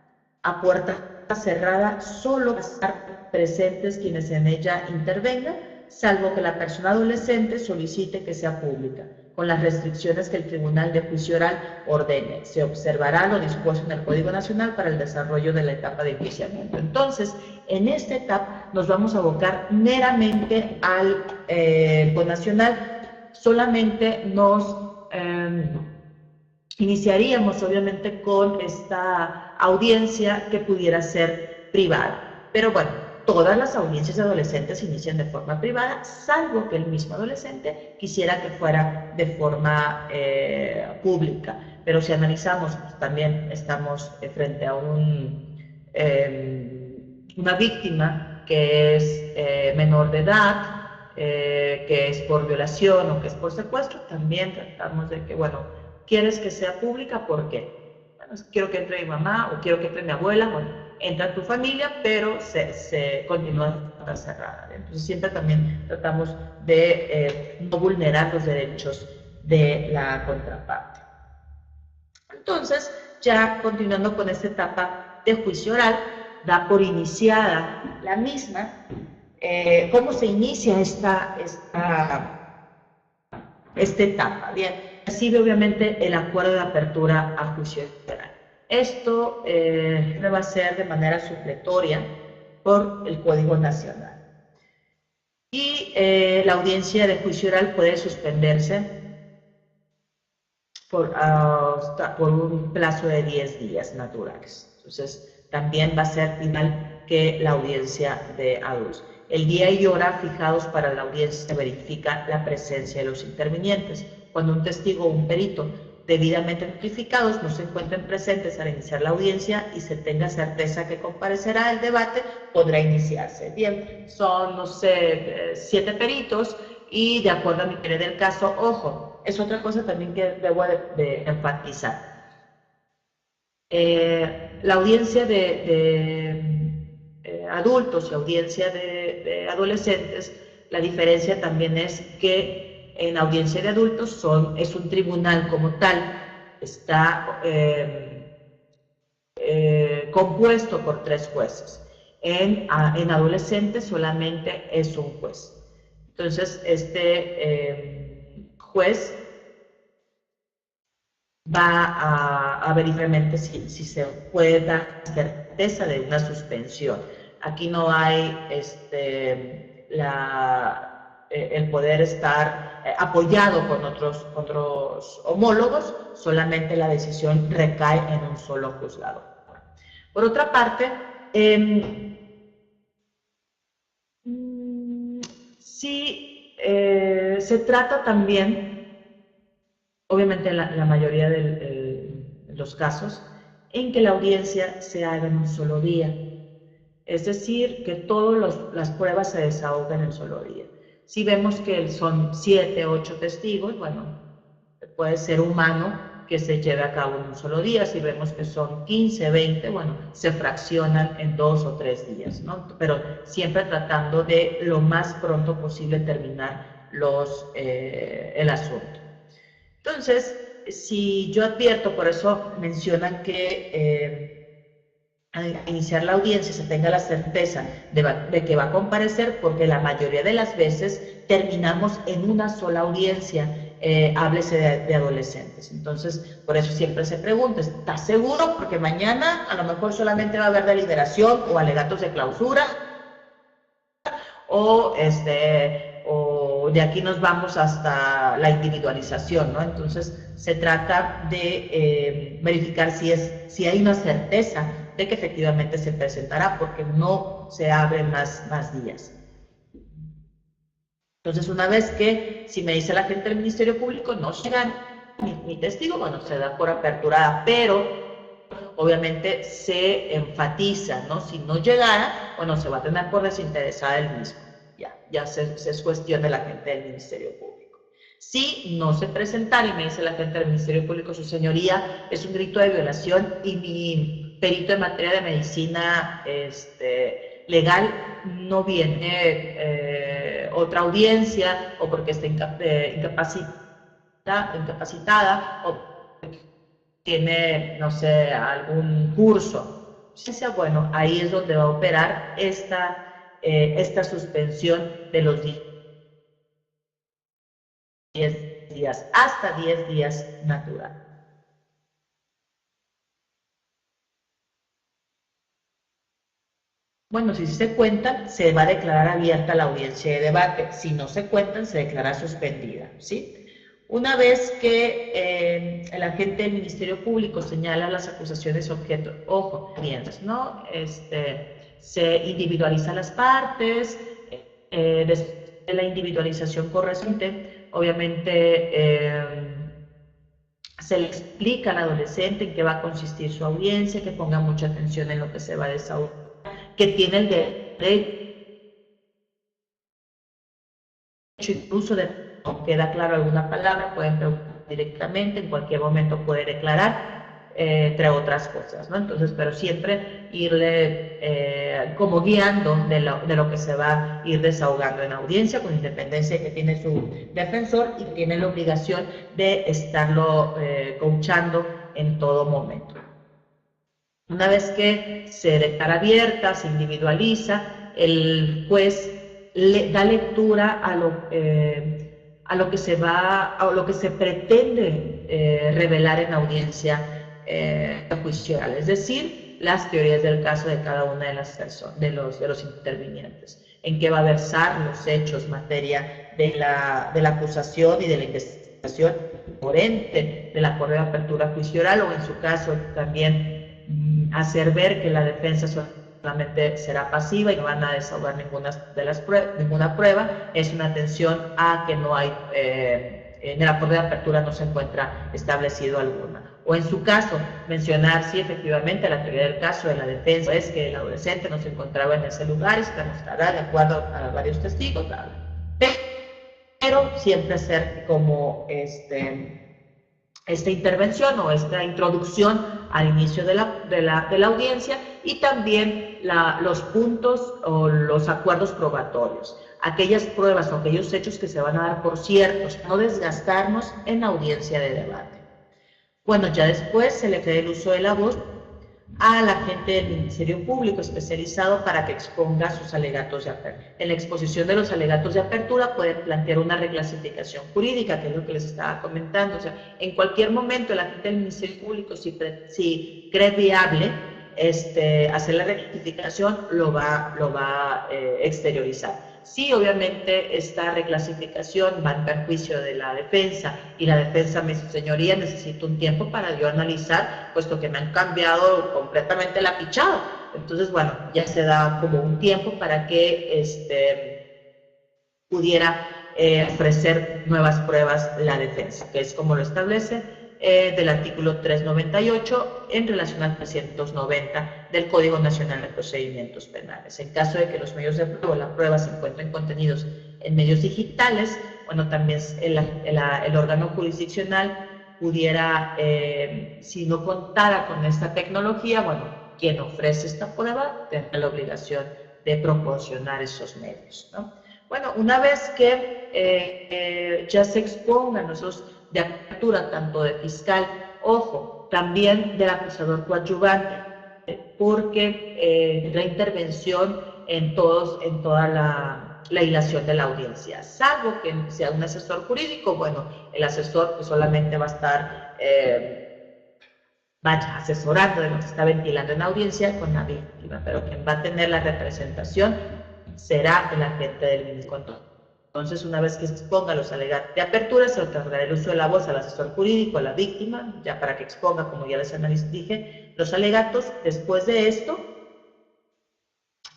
Speaker 1: a puerta cerrada, solo para estar presentes quienes en ella intervengan, salvo que la persona adolescente solicite que sea pública, con las restricciones que el Tribunal de Juicio Oral ordene. Se observará lo dispuesto en el Código Nacional para el desarrollo de la etapa de enjuiciamiento. Entonces, en esta etapa nos vamos a abocar meramente al Código Nacional. Solamente nos iniciaríamos, obviamente, con esta audiencia que pudiera ser privada. Pero bueno, todas las audiencias de adolescentes inician de forma privada, salvo que el mismo adolescente quisiera que fuera de forma pública. Pero si analizamos, pues, también estamos frente a una víctima que es menor de edad, que es por violación o que es por secuestro, también tratamos de que, bueno, ¿quieres que sea pública? ¿Por qué? Bueno, quiero que entre mi mamá o quiero que entre mi abuela, bueno, entra tu familia, pero se continúa cerrada. Entonces siempre también tratamos de no vulnerar los derechos de la contraparte. Entonces, ya continuando con esta etapa de juicio oral, da por iniciada la misma. ¿Cómo se inicia esta etapa? Bien, recibe obviamente el acuerdo de apertura a juicio oral. Esto va a ser de manera supletoria por el Código Nacional. Y la audiencia de juicio oral puede suspenderse por un plazo de 10 días naturales. Entonces, también va a ser igual que la audiencia de adultos. El día y hora fijados para la audiencia verifica la presencia de los intervinientes. Cuando un testigo o un perito debidamente notificados no se encuentren presentes al iniciar la audiencia y se tenga certeza que comparecerá el debate, podrá iniciarse. Bien, son, no sé, 7 peritos y de acuerdo a mi querer del caso, ojo, es otra cosa también que debo de enfatizar. La audiencia de adultos y audiencia de adolescentes, la diferencia también es que en audiencia de adultos es un tribunal como tal, está compuesto por 3 jueces. En adolescentes solamente es un juez. Entonces, este juez va a ver realmente si se puede dar certeza de una suspensión. Aquí no hay el poder estar apoyado con otros homólogos, solamente la decisión recae en un solo juzgado. Por otra parte, sí se trata también, obviamente la mayoría de los casos, en que la audiencia se haga en un solo día. Es decir, que todas las pruebas se desahoguen en un solo día. Si vemos que son 7, 8 testigos, bueno, puede ser humano que se lleve a cabo en un solo día. Si vemos que son 15, 20, bueno, se fraccionan en 2 o 3 días, ¿no? Pero siempre tratando de lo más pronto posible terminar el asunto. Entonces, si yo advierto, por eso mencionan que al iniciar la audiencia se tenga la certeza de que va a comparecer, porque la mayoría de las veces terminamos en una sola audiencia, háblese de adolescentes. Entonces, por eso siempre se pregunta, ¿estás seguro? Porque mañana a lo mejor solamente va a haber deliberación o alegatos de clausura, o de aquí nos vamos hasta la individualización, ¿no? Entonces, se trata de verificar si hay una certeza de que efectivamente se presentará, porque no se abren más días. Entonces, una vez que, si me dice la gente del Ministerio Público, no llega mi testigo, bueno, se da por aperturada, pero obviamente se enfatiza, ¿no? Si no llegara, bueno, se va a tener por desinteresada el mismo. Ya es cuestión de la gente del Ministerio Público. Si no se presentara y me dice la gente del Ministerio Público, su señoría, es un delito de violación y mi perito en materia de medicina legal no viene otra audiencia, o porque está incapacitada, o tiene, no sé, algún curso. Bueno, ahí es donde va a operar esta suspensión de los 10 días, hasta 10 días natural. Bueno, si se cuentan, se va a declarar abierta la audiencia de debate. Si no se cuentan, se declara suspendida, ¿sí? Una vez que el agente del Ministerio Público señala las acusaciones objeto, ojo, ¿no? Se individualizan las partes, después de la individualización correspondiente, obviamente se le explica al adolescente en qué va a consistir su audiencia, que ponga mucha atención en lo que se va a desahogar, que tiene el derecho incluso de no queda claro alguna palabra, pueden preguntar directamente, en cualquier momento puede declarar, entre otras cosas, ¿no? Entonces, pero siempre irle como guiando de lo que se va a ir desahogando en audiencia, con independencia de que tiene su defensor y tiene la obligación de estarlo coachando en todo momento. Una vez que se declara abierta, se individualiza, el juez le da lectura a lo que se pretende revelar en audiencia juicial, es decir, las teorías del caso de cada una de las personas, de los intervinientes, en qué va a versar los hechos, materia de la acusación y de la investigación, por ende de la correa de apertura juicio oral, o en su caso también hacer ver que la defensa solamente será pasiva y no van a desahogar ninguna prueba. Es una atención a que no hay, en el acuerdo de apertura no se encuentra establecido alguna. O en su caso, mencionar si efectivamente la teoría del caso de la defensa es que el adolescente no se encontraba en ese lugar y se demostrará de acuerdo a varios testigos, pero siempre hacer como esta intervención o esta introducción al inicio de la audiencia, y también los puntos o los acuerdos probatorios, aquellas pruebas o aquellos hechos que se van a dar por ciertos, no desgastarnos en audiencia de debate. Bueno, ya después se le cede el uso de la voz al agente del Ministerio Público especializado para que exponga sus alegatos de apertura. En la exposición de los alegatos de apertura pueden plantear una reclasificación jurídica, que es lo que les estaba comentando. O sea, en cualquier momento el agente del Ministerio Público, si cree viable hacer la reclasificación, lo va a exteriorizar. Sí, obviamente esta reclasificación va en perjuicio de la defensa, y la defensa me dice: señoría, necesito un tiempo para yo analizar, puesto que me han cambiado completamente la fichada. Entonces, bueno, ya se da como un tiempo para que pudiera ofrecer nuevas pruebas la defensa, que es como lo establece del artículo 398 en relación al 390 del Código Nacional de Procedimientos Penales. En caso de que los medios de prueba o la prueba se encuentren contenidos en medios digitales, bueno, también el órgano jurisdiccional pudiera, si no contara con esta tecnología, bueno, quien ofrece esta prueba tendrá la obligación de proporcionar esos medios, ¿no? Bueno, una vez que ya se expongan esos de apertura, tanto de fiscal, ojo, también del acusador coadyuvante, porque tendrá intervención en toda la hilación de la audiencia, salvo que sea un asesor jurídico. Bueno, el asesor pues solamente va a estar asesorando de lo que está ventilando en audiencia con la víctima, pero quien va a tener la representación será el agente del Ministerio. Entonces, una vez que se exponga los alegatos de apertura, se otorgará el uso de la voz al asesor jurídico, a la víctima, ya para que exponga, como ya les dije, los alegatos. Después de esto,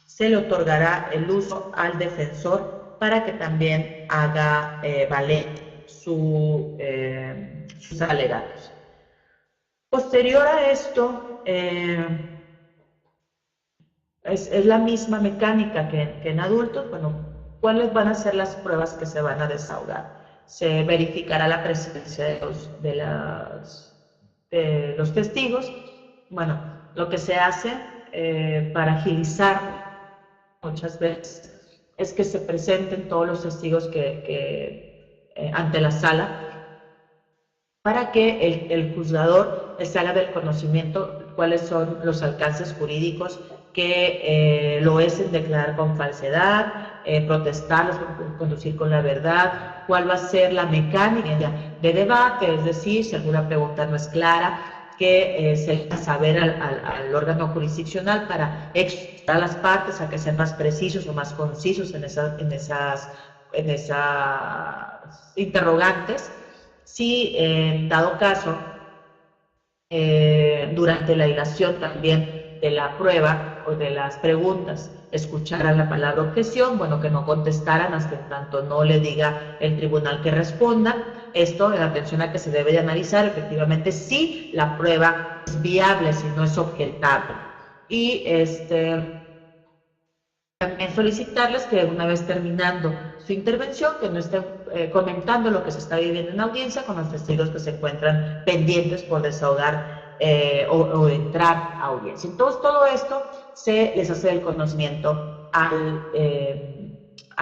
Speaker 1: se le otorgará el uso al defensor para que también haga valer sus alegatos. Posterior a esto, es la misma mecánica que en adultos. Bueno, ¿cuáles van a ser las pruebas que se van a desahogar? Se verificará la presencia de los testigos. Bueno, lo que se hace para agilizar muchas veces es que se presenten todos los testigos ante la sala, para que el juzgador se haga del conocimiento cuáles son los alcances jurídicos que lo es en declarar con falsedad, protestarlos, conducir con la verdad, cuál va a ser la mecánica de debate, es decir, si alguna pregunta no es clara, que se haga saber al órgano jurisdiccional para exhortar a las partes a que sean más precisos o más concisos en esas interrogantes. Si en dado caso, durante la hilación también de la prueba o de las preguntas, escucharan la palabra objeción, bueno, que no contestaran hasta tanto no le diga el tribunal que responda. Esto en atención a que se debe de analizar efectivamente si la prueba es viable, si no es objetable. Y también solicitarles que una vez terminando su intervención, que no esté comentando lo que se está viviendo en audiencia con los testigos que se encuentran pendientes por desahogar o entrar a audiencia. Entonces, todo esto se les hace el conocimiento a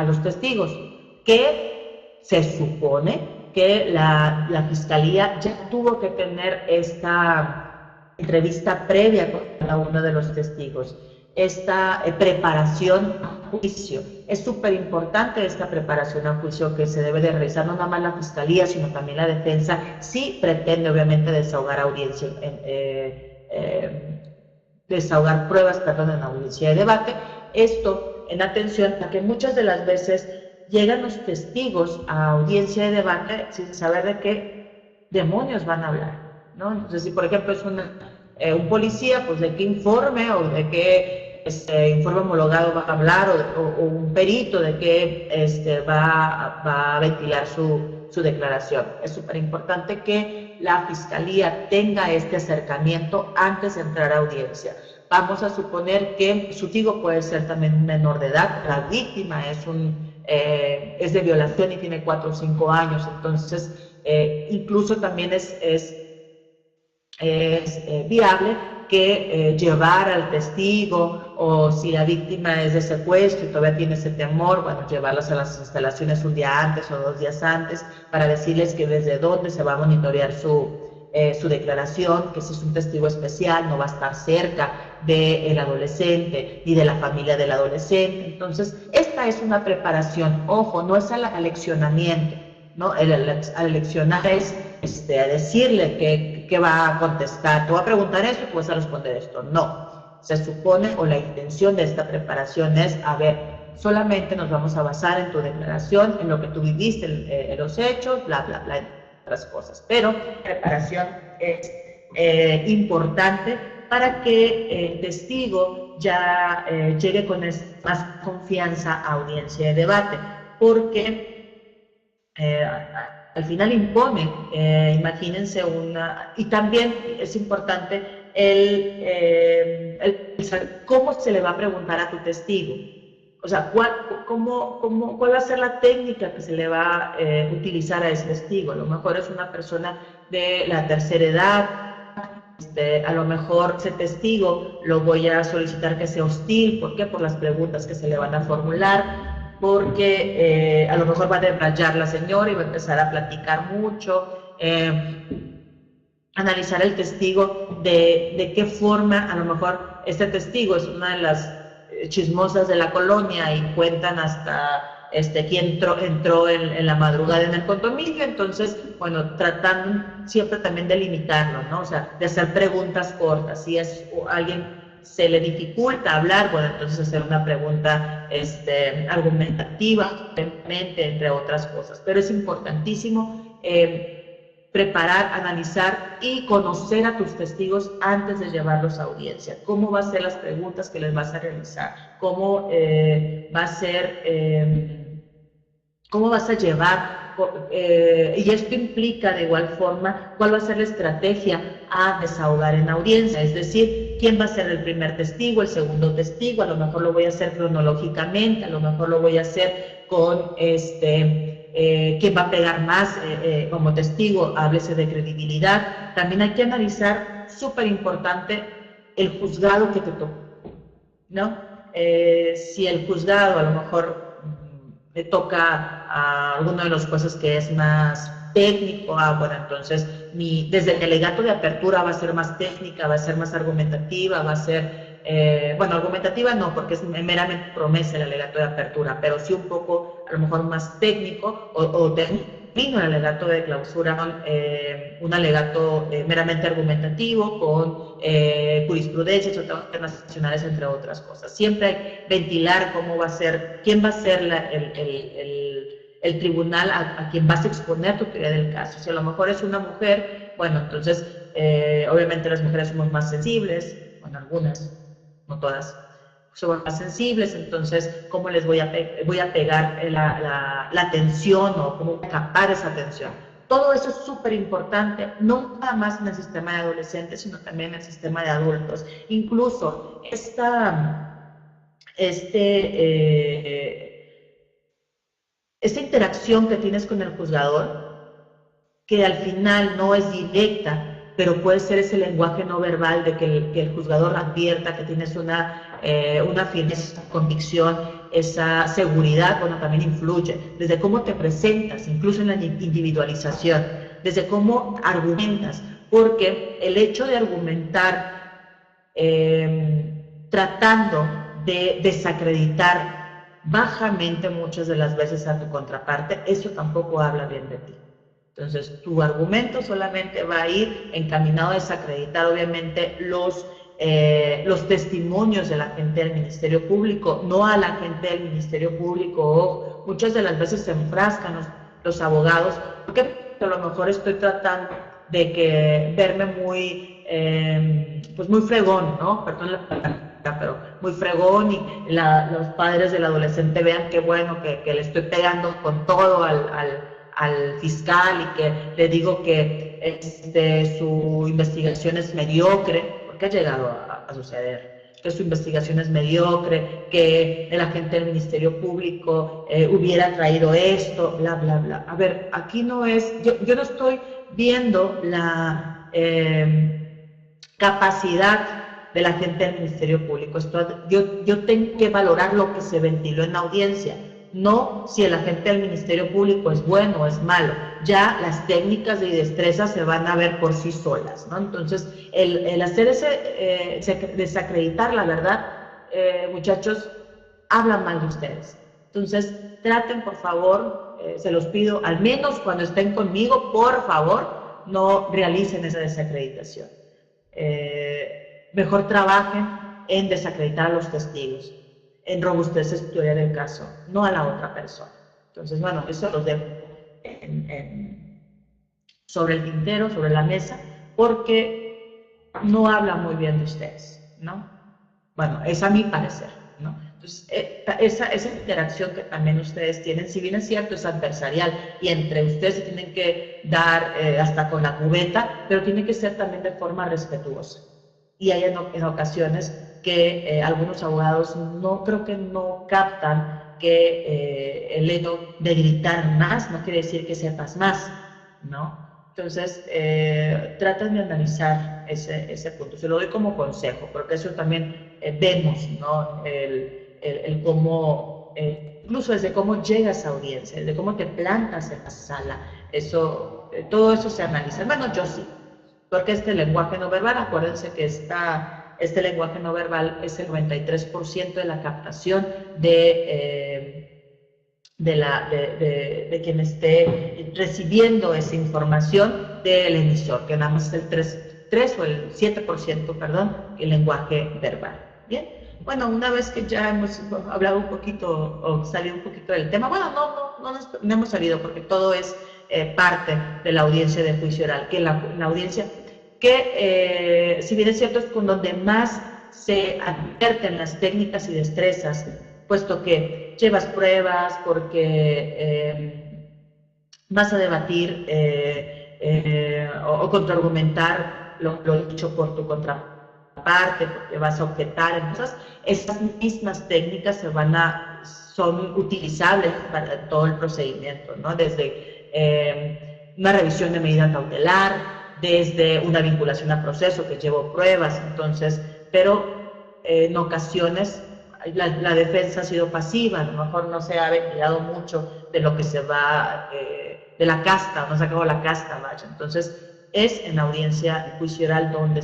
Speaker 1: los testigos, que se supone que la Fiscalía ya tuvo que tener esta entrevista previa con cada uno de los testigos, esta preparación a juicio. Es súper importante esta preparación a juicio que se debe de realizar no nada más la Fiscalía, sino también la defensa, si pretende obviamente desahogar audiencia, desahogar pruebas, perdón, en audiencia de debate. Esto en atención a que muchas de las veces llegan los testigos a audiencia de debate sin saber de qué demonios van a hablar, ¿no? Entonces, si por ejemplo es un policía, pues de qué informe o de qué informe homologado va a hablar, o un perito de qué va a ventilar su declaración. Es súper importante que la Fiscalía tenga este acercamiento antes de entrar a audiencia. Vamos a suponer que su testigo puede ser también un menor de edad, la víctima es de violación y tiene 4 o 5 años, entonces incluso también es viable que llevar al testigo, o si la víctima es de secuestro y todavía tiene ese temor, bueno, llevarlos a las instalaciones un día antes o 2 días antes para decirles que desde dónde se va a monitorear su declaración, que si es un testigo especial no va a estar cerca del adolescente ni de la familia del adolescente. Entonces, esta es una preparación, ojo, no es al aleccionamiento, ¿no? El aleccionar es a decirle que va a contestar, te voy a preguntar esto, tú vas a responder esto. No, se supone, o la intención de esta preparación es, a ver, solamente nos vamos a basar en tu declaración, en lo que tú viviste, en los hechos, bla, bla, bla, otras cosas. Pero la preparación es importante para que el testigo ya llegue con más confianza a audiencia de debate, porque al final impone, imagínense y también es importante el saber cómo se le va a preguntar a tu testigo. O sea, ¿cuál va a ser la técnica que se le va a utilizar a ese testigo? A lo mejor es una persona de la tercera edad, a lo mejor ese testigo lo voy a solicitar que sea hostil. ¿Por qué? Por las preguntas que se le van a formular, porque a lo mejor va a debrayar la señora y va a empezar a platicar mucho. Analizar el testigo de qué forma, a lo mejor este testigo es una de las chismosas de la colonia y cuentan hasta quién entró en la madrugada en el condominio. Entonces, bueno, tratando siempre también de limitarlo, ¿no? O sea, de hacer preguntas cortas. Si es alguien se le dificulta hablar, bueno, entonces hacer una pregunta argumentativa, entre otras cosas. Pero es importantísimo preparar, analizar y conocer a tus testigos antes de llevarlos a audiencia. ¿Cómo van a ser las preguntas que les vas a realizar? ¿Cómo va a ser, cómo vas a llevar? Y esto implica de igual forma cuál va a ser la estrategia a desahogar en audiencia, es decir, quién va a ser el primer testigo, el segundo testigo. A lo mejor lo voy a hacer cronológicamente, a lo mejor lo voy a hacer con quién va a pegar más como testigo, háblese de credibilidad. También hay que analizar, súper importante, el juzgado que te tocó, ¿no? Si el juzgado a lo mejor le toca a alguno de los jueces que es más técnico, bueno, entonces desde el alegato de apertura va a ser más técnica, va a ser más argumentativa, va a ser, bueno, argumentativa no, porque es meramente promesa el alegato de apertura, pero sí un poco, a lo mejor más técnico, o termino el alegato de clausura, un alegato meramente argumentativo, con jurisprudencias o tratados internacionales, entre otras cosas. Siempre hay que ventilar cómo va a ser, quién va a ser el tribunal a quien vas a exponer tu teoría del caso. Si a lo mejor es una mujer, bueno, entonces obviamente las mujeres somos más sensibles, bueno, algunas, no todas, somos más sensibles. Entonces, ¿cómo les voy a pegar la atención, o cómo voy a captar esa atención? Todo eso es súper importante, no nada más en el sistema de adolescentes, sino también en el sistema de adultos. Incluso esta interacción que tienes con el juzgador, que al final no es directa, pero puede ser ese lenguaje no verbal de que el juzgador advierta que tienes una firmeza, convicción, esa seguridad, bueno, también influye. Desde cómo te presentas, incluso en la individualización, desde cómo argumentas, porque el hecho de argumentar tratando de desacreditar bajamente muchas de las veces a tu contraparte, eso tampoco habla bien de ti. Entonces, tu argumento solamente va a ir encaminado a desacreditar, obviamente, los testimonios de la gente del Ministerio Público, no a la gente del Ministerio Público. O muchas de las veces se enfrascan los abogados, porque a lo mejor estoy tratando de verme muy, pues muy fregón, ¿no? Perdón la palabra, pero muy fregón, y los padres del adolescente vean qué bueno que le estoy pegando con todo al fiscal, y que le digo que su investigación es mediocre, porque ha llegado a suceder, que su investigación es mediocre, que el agente del Ministerio Público hubiera traído esto, bla, bla, bla. A ver, aquí no es, yo no estoy viendo la capacidad de la gente del Ministerio Público. Yo tengo que valorar lo que se ventiló en la audiencia, no si el agente del Ministerio Público es bueno o es malo. Ya las técnicas de destreza se van a ver por sí solas, ¿no? Entonces, el hacer desacreditar la verdad, muchachos, hablan mal de ustedes. Entonces, traten, por favor, se los pido, al menos cuando estén conmigo, por favor, no realicen esa desacreditación. Mejor trabajen en desacreditar a los testigos, en robustecer su teoría del caso, no a la otra persona. Entonces, bueno, eso los dejo sobre el tintero, sobre la mesa, porque no habla muy bien de ustedes, ¿no? Bueno, es a mi parecer, ¿no? Entonces, esa interacción que también ustedes tienen, si bien es cierto, es adversarial, y entre ustedes se tienen que dar hasta con la cubeta, pero tiene que ser también de forma respetuosa. Y hay en ocasiones que algunos abogados creo que no captan que el hecho de gritar más no quiere decir que sepas más, ¿no? Entonces, tratan de analizar ese punto. Se lo doy como consejo, porque eso también vemos, ¿no? El cómo, incluso desde cómo llegas a audiencia, desde cómo te plantas en la sala, todo eso se analiza. Bueno, yo sí, porque este lenguaje no verbal, acuérdense que este lenguaje no verbal es el 93% de la captación de quien esté recibiendo esa información del emisor, que nada más es el 3 o el 7%, perdón, el lenguaje verbal. Bien, bueno, una vez que ya hemos hablado un poquito o salido un poquito del tema, bueno, no hemos salido, porque todo es parte de la audiencia de juicio oral, que la audiencia que, si bien es cierto, es con donde más se advierten las técnicas y destrezas, puesto que llevas pruebas, porque vas a debatir o contraargumentar lo dicho por tu contraparte, porque vas a objetar. Entonces, esas mismas técnicas son utilizables para todo el procedimiento, ¿no? Desde una revisión de medida cautelar, desde una vinculación a proceso, que llevo pruebas. Entonces, pero en ocasiones la defensa ha sido pasiva, a lo mejor no se ha ventilado mucho de lo que se va, de la casta, no se acabó la casta, vaya. Entonces, es en la audiencia de juicio oral donde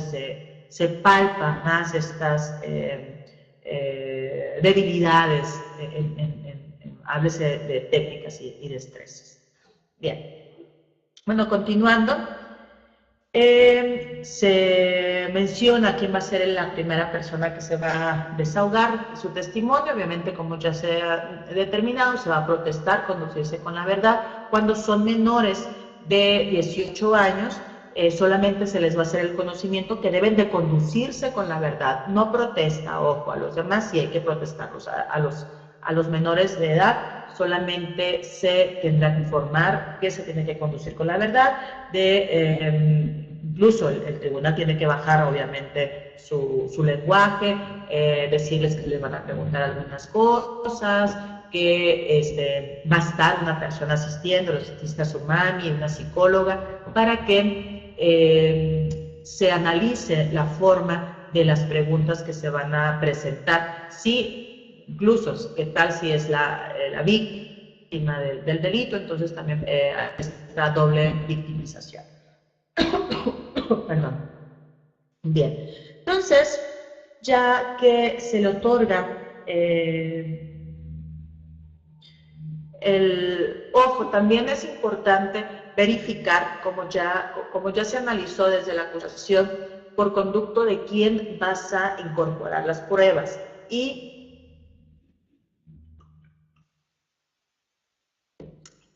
Speaker 1: se palpan más estas debilidades, háblese de técnicas y destrezas. Bien, bueno, continuando. Se menciona quién va a ser la primera persona que se va a desahogar su testimonio. Obviamente, como ya se ha determinado, se va a protestar, conducirse con la verdad. Cuando son menores de 18 años, solamente se les va a hacer el conocimiento que deben de conducirse con la verdad. No protesta, ojo, a los demás sí hay que protestarlos. A los menores de edad solamente se tendrá que informar que se tiene que conducir con la verdad. Incluso el tribunal tiene que bajar, obviamente, su lenguaje, decirles que les van a preguntar algunas cosas, que va a estar una persona asistiendo, los asistista su mami, una psicóloga, para que se analice la forma de las preguntas que se van a presentar. Sí, incluso, ¿qué tal si es la víctima del delito? Entonces también esta doble victimización. Perdón. Bien, entonces, ya que se le otorga ojo, también es importante verificar, como ya se analizó desde la acusación, por conducto de quién vas a incorporar las pruebas. Y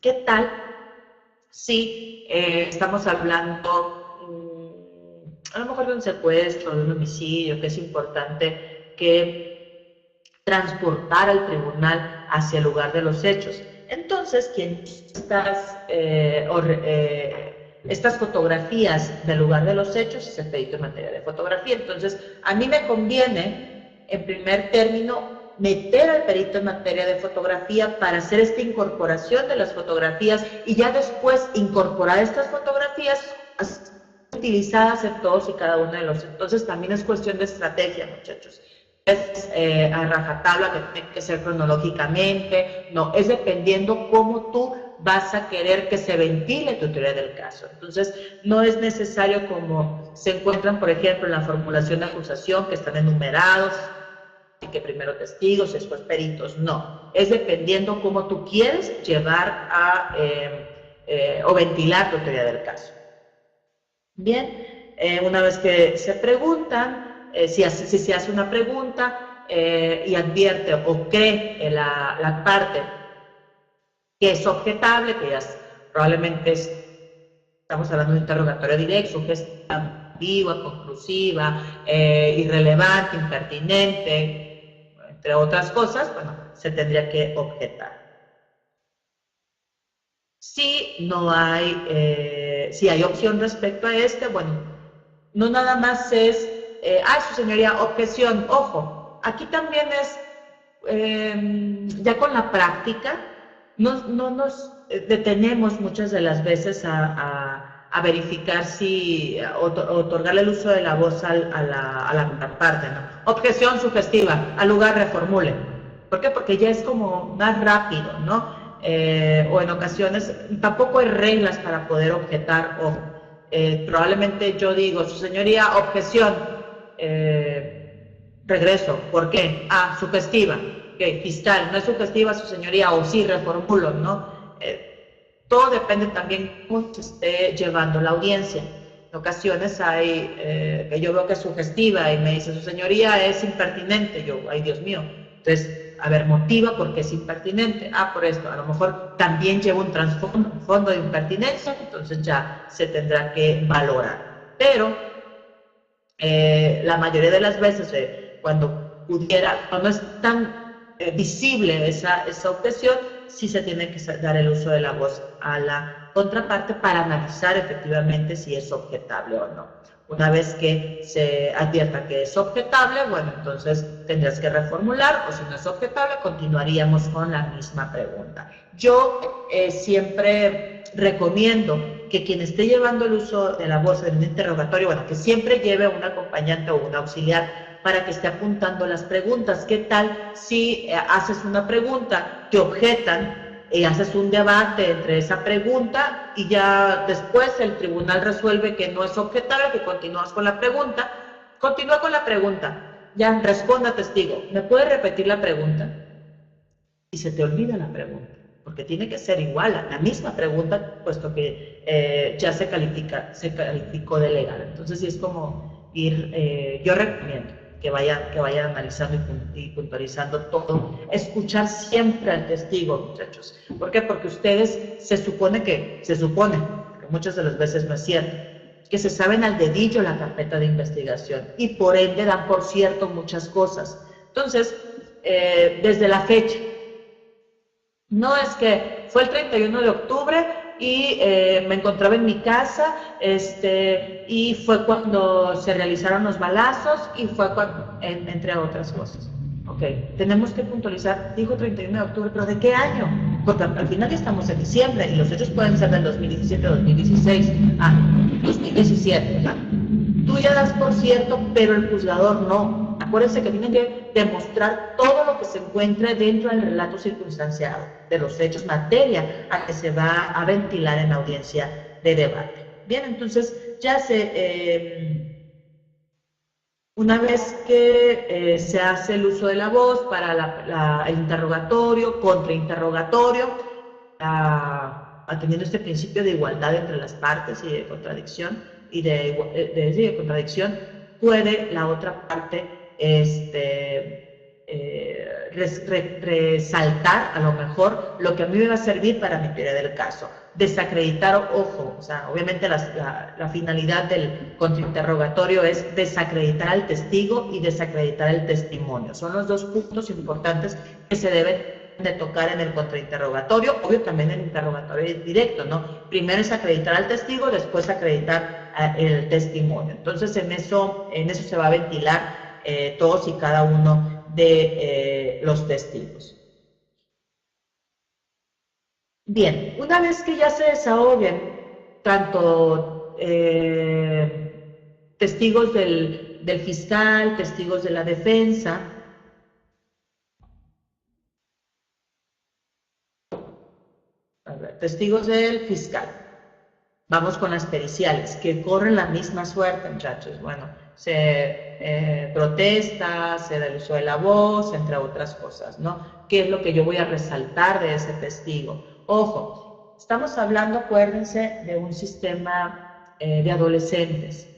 Speaker 1: ¿qué tal si estamos hablando a lo mejor de un secuestro, de un homicidio, que es importante que transportar al tribunal hacia el lugar de los hechos? Entonces, quien estas fotografías del lugar de los hechos es el perito en materia de fotografía. Entonces, a mí me conviene, en primer término, meter al perito en materia de fotografía para hacer esta incorporación de las fotografías y ya después incorporar estas fotografías utilizadas en todos y cada uno de los. Entonces también es cuestión de estrategia, muchachos. Es a rajatabla, que tiene que ser cronológicamente, no, es dependiendo cómo tú vas a querer que se ventile tu teoría del caso. Entonces, no es necesario como se encuentran, por ejemplo, en la formulación de acusación, que están enumerados, que primero testigos, después peritos. No, es dependiendo cómo tú quieres llevar o ventilar tu teoría del caso. Bien, una vez que se preguntan, si se hace una pregunta y advierte o cree la parte que es objetable, que ya probablemente estamos hablando de un interrogatorio directo, que es ambigua, conclusiva, irrelevante, impertinente, entre otras cosas, bueno, se tendría que objetar. Si no hay, si hay opción respecto a bueno, no nada más es, su señoría, objeción, ojo, aquí también es, ya con la práctica, no nos detenemos muchas de las veces a verificar si otorgarle el uso de la voz a la contraparte, ¿no? Objeción sugestiva, al lugar reformule. ¿Por qué? Porque ya es como más rápido, ¿no? O en ocasiones tampoco hay reglas para poder objetar, o probablemente yo digo, su señoría, objeción, regreso, ¿por qué? Sugestiva, okay, fiscal, no es sugestiva su señoría, o sí, reformulo, ¿no? Todo depende también cómo se esté llevando la audiencia. En ocasiones hay, que yo veo que es sugestiva y me dice, su señoría es impertinente, yo, ay Dios mío, entonces, a ver, motiva porque es impertinente. Por esto, a lo mejor también lleva un trasfondo de impertinencia, entonces ya se tendrá que valorar. Pero la mayoría de las veces, cuando es tan visible esa objeción, sí se tiene que dar el uso de la voz a la contraparte para analizar efectivamente si es objetable o no. Una vez que se advierta que es objetable, bueno, entonces tendrás que reformular, o si no es objetable, continuaríamos con la misma pregunta. Yo siempre recomiendo que quien esté llevando el uso de la voz en un interrogatorio, bueno, que siempre lleve un acompañante o un auxiliar para que esté apuntando las preguntas. ¿Qué tal si haces una pregunta, te objetan, y haces un debate entre esa pregunta y ya después el tribunal resuelve que no es objetable, que continúas con la pregunta? Continúa con la pregunta, ya responda testigo, ¿me puede repetir la pregunta? Y se te olvida la pregunta, porque tiene que ser igual, la misma pregunta, puesto que ya se calificó de legal. Entonces sí es como ir, yo recomiendo que vayan analizando y puntualizando todo, escuchar siempre al testigo, muchachos. ¿Por qué? Porque ustedes se supone, que muchas de las veces no es cierto, que se saben al dedillo la carpeta de investigación y por ende dan por cierto muchas cosas. Entonces, desde la fecha, no es que fue el 31 de octubre y me encontraba en mi casa, y fue cuando se realizaron los balazos y fue cuando, entre otras cosas. Ok, tenemos que puntualizar, dijo 31 de octubre, pero ¿de qué año? Porque al final ya estamos en diciembre y los hechos pueden ser del 2017 o 2016. 2017, ¿verdad? Tú ya das por cierto, pero el juzgador no. Acuérdense que tienen que demostrar todo lo que se encuentre dentro del relato circunstanciado de los hechos, materia a que se va a ventilar en la audiencia de debate. Bien, entonces ya una vez que se hace el uso de la voz para el interrogatorio, contrainterrogatorio, atendiendo este principio de igualdad entre las partes y de contradicción, de contradicción, puede la otra parte resaltar a lo mejor lo que a mí me va a servir para mi teoría del caso. Desacreditar, ojo, o sea, obviamente la finalidad del contrainterrogatorio es desacreditar al testigo y desacreditar el testimonio. Son los dos puntos importantes que se deben de tocar en el contrainterrogatorio, obvio también en el interrogatorio directo, ¿no? Primero es acreditar al testigo, después acreditar el testimonio. Entonces en eso se va a ventilar todos y cada uno de los testigos. Bien, una vez que ya se desahoguen tanto testigos del fiscal, testigos de la defensa, testigos del fiscal. Vamos con las periciales, que corren la misma suerte, muchachos. Bueno, se protesta, se da el uso de la voz, entre otras cosas, ¿no? ¿Qué es lo que yo voy a resaltar de ese testigo? Ojo, estamos hablando, acuérdense, de un sistema de adolescentes.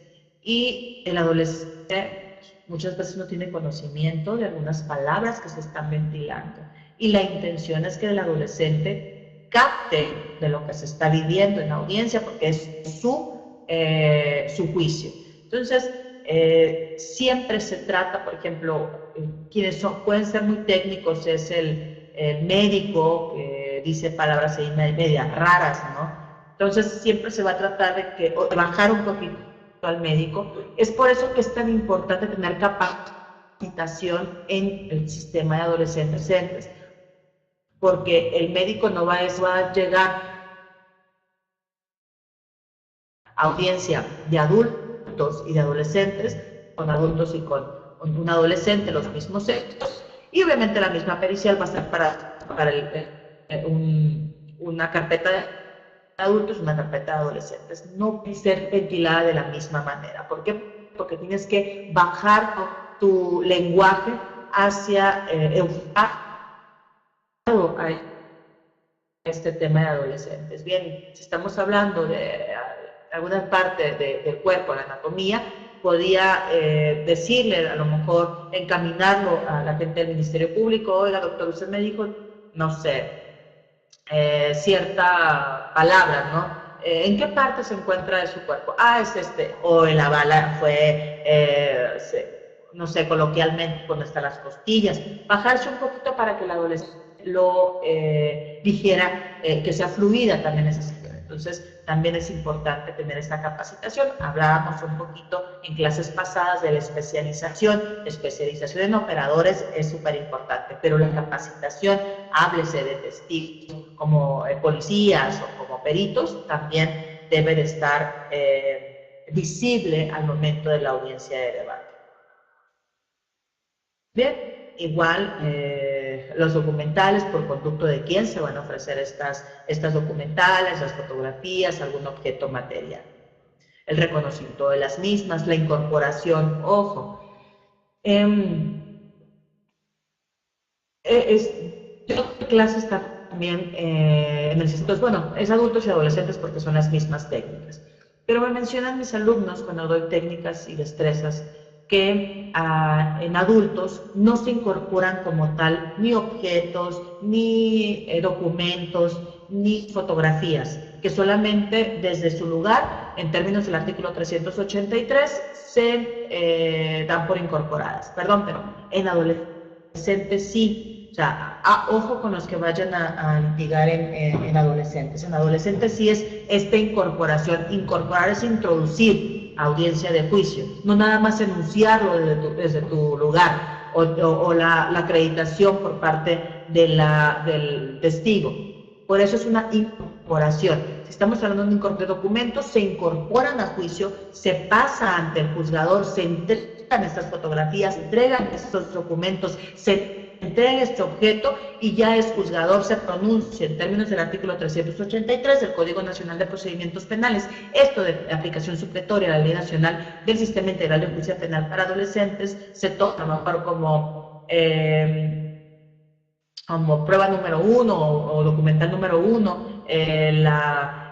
Speaker 1: Y el adolescente muchas veces no tiene conocimiento de algunas palabras que se están ventilando. Y la intención es que el adolescente capte de lo que se está viviendo en la audiencia, porque es su juicio. Entonces, siempre se trata, por ejemplo, quienes pueden ser muy técnicos, es el médico que dice palabras ahí medias raras, ¿no? Entonces, siempre se va a tratar de bajar un poquito al médico. Es por eso que es tan importante tener capacitación en el sistema de adolescentes, porque el médico no va a llegar a audiencia de adultos y de adolescentes, con adultos y con un adolescente, los mismos hechos, y obviamente la misma pericial va a ser para una carpeta de adultos, una carpeta de adolescentes. No puede ser ventilada de la misma manera. ¿Por qué? Porque tienes que bajar tu lenguaje hacia a este tema de adolescentes. Bien, si estamos hablando de alguna parte del cuerpo, la anatomía, podía decirle, a lo mejor encaminarlo a la gente del Ministerio Público: oiga, doctor, usted me dijo, no sé, cierta palabra, ¿no? ¿En qué parte se encuentra de su cuerpo? Es o la bala fue, no sé, coloquialmente, donde están las costillas. Bajarse un poquito para que el adolescente lo dijera, que sea fluida también esa situación. Entonces, también es importante tener esta capacitación. Hablábamos un poquito en clases pasadas de la especialización. Especialización en operadores es súper importante, pero la capacitación, háblese de testigos como policías o como peritos, también debe de estar visible al momento de la audiencia de debate. Bien, igual los documentales, por conducto de quién se van a ofrecer estas documentales, las fotografías, algún objeto material. El reconocimiento de las mismas, la incorporación, ojo. Yo doy clases también en el sistema, bueno, es adultos y adolescentes porque son las mismas técnicas. Pero me mencionan mis alumnos cuando doy técnicas y destrezas que en adultos no se incorporan como tal ni objetos, ni documentos, ni fotografías, que solamente desde su lugar, en términos del artículo 383, se dan por incorporadas. Perdón, pero en adolescentes sí. O sea, ojo con los que vayan a litigar en adolescentes. En adolescentes sí es esta incorporación. Incorporar es introducir audiencia de juicio, no nada más enunciarlo desde tu lugar. o la acreditación por parte del testigo. Por eso es una incorporación. Si estamos hablando de un incorporación de documentos, se incorporan a juicio, se pasa ante el juzgador, se entregan estas fotografías, se entregan estos documentos, se entrega este objeto y ya el juzgador se pronuncia en términos del artículo 383 del Código Nacional de Procedimientos Penales. Esto de aplicación supletoria a la Ley Nacional del Sistema Integral de Justicia Penal para Adolescentes se toma mejor como prueba número 1 o documental número 1,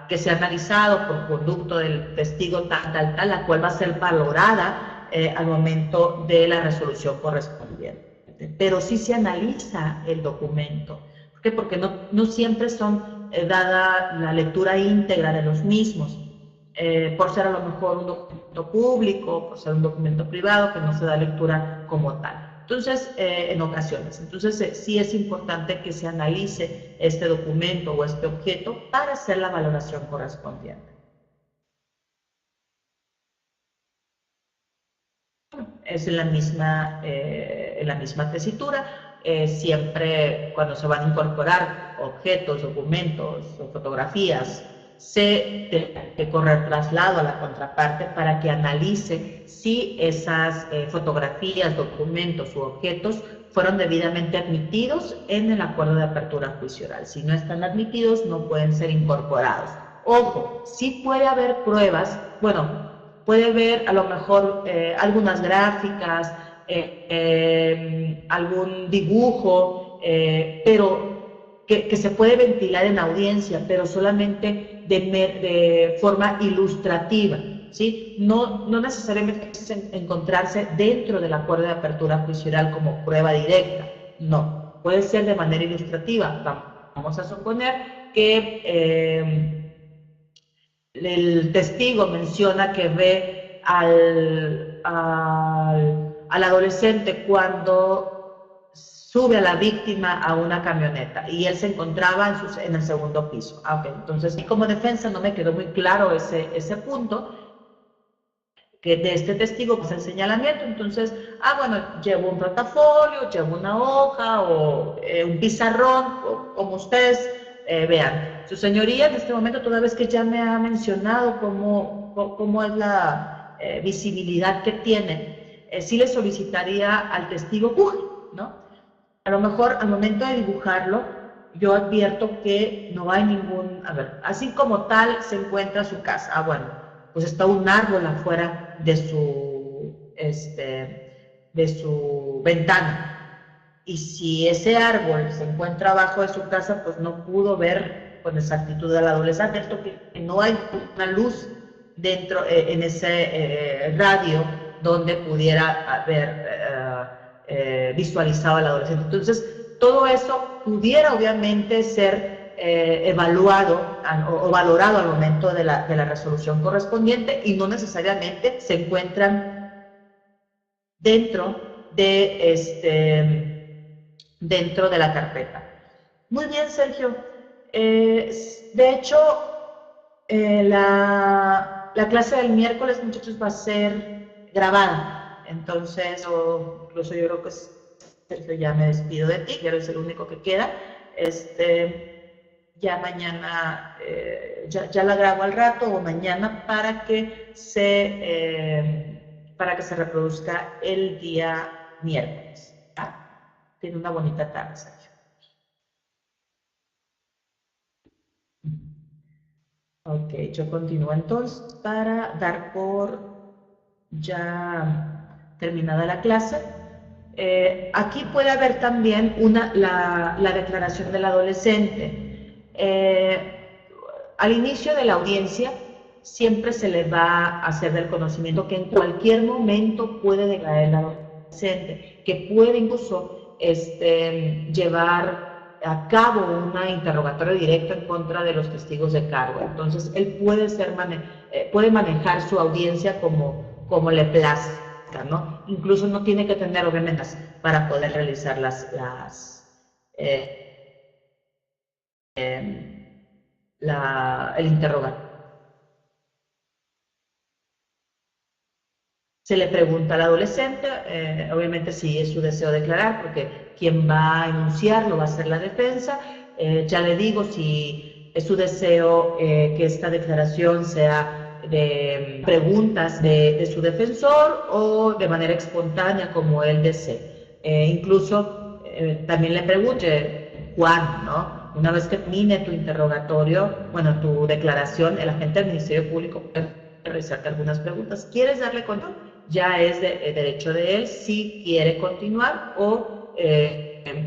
Speaker 1: que se ha analizado por conducto del testigo tal, la cual va a ser valorada al momento de la resolución correspondiente. Pero sí se analiza el documento. ¿Por qué? Porque no siempre son dada la lectura íntegra de los mismos, por ser a lo mejor un documento público, por ser un documento privado, que no se da lectura como tal. Entonces, en ocasiones. Entonces, sí es importante que se analice este documento o este objeto para hacer la valoración correspondiente. Es en la misma tesitura. Siempre cuando se van a incorporar objetos, documentos o fotografías, se tiene que correr traslado a la contraparte para que analice si esas fotografías, documentos u objetos fueron debidamente admitidos en el acuerdo de apertura a juicio oral. Si no están admitidos, no pueden ser incorporados. Ojo, sí puede haber pruebas, bueno, puede haber a lo mejor algunas gráficas, algún dibujo, pero que se puede ventilar en audiencia, pero solamente de forma ilustrativa, ¿sí? No necesariamente encontrarse dentro del acuerdo de apertura juicio oral como prueba directa, no. Puede ser de manera ilustrativa. Vamos a suponer que el testigo menciona que ve al adolescente cuando sube a la víctima a una camioneta y él se encontraba en el segundo piso. Okay, entonces, y como defensa no me quedó muy claro ese punto, que de este testigo pues el señalamiento. Entonces, bueno, llevo un portafolio, llevo una hoja o un pizarrón, como ustedes vean. Su señoría en este momento, toda vez que ya me ha mencionado cómo es la visibilidad que tiene, sí le solicitaría al testigo puje, ¿no? A lo mejor al momento de dibujarlo, yo advierto que no hay ningún, así como tal se encuentra su casa. Bueno, pues está un árbol afuera de su ventana. Y si ese árbol se encuentra abajo de su casa, pues no pudo ver con exactitud al adolescente. Esto que no hay una luz dentro, en ese radio donde pudiera haber visualizado al adolescente. Entonces, todo eso pudiera obviamente ser evaluado o valorado al momento de la resolución correspondiente y no necesariamente se encuentran dentro de la carpeta. Muy bien, Sergio. De hecho, la clase del miércoles, muchachos, va a ser grabada. Entonces, incluso yo creo que Sergio, ya me despido de ti, ya eres el único que queda. Ya mañana, ya la grabo al rato o mañana para que se reproduzca el día miércoles. Tiene una bonita tarde, Sergio. Ok, yo continúo entonces para dar por ya terminada la clase. Aquí puede haber también la declaración del adolescente. Al inicio de la audiencia siempre se le va a hacer del conocimiento que en cualquier momento puede declarar el adolescente, que puede incluso llevar a cabo una interrogatorio directo en contra de los testigos de cargo. Entonces, él puede manejar su audiencia como le plazca, ¿no? Incluso no tiene que tener obviamente para poder realizar el interrogatorio. Se le pregunta al adolescente, obviamente si es su deseo declarar, porque quien va a enunciarlo va a ser la defensa. Ya le digo, si es su deseo que esta declaración sea de preguntas de su defensor o de manera espontánea como él desee. Incluso también le pregunte, Juan, ¿no? Una vez que termine tu interrogatorio, bueno, tu declaración, el agente del Ministerio Público puede realizarte algunas preguntas. ¿Quieres darle control? Ya es derecho de él si quiere continuar o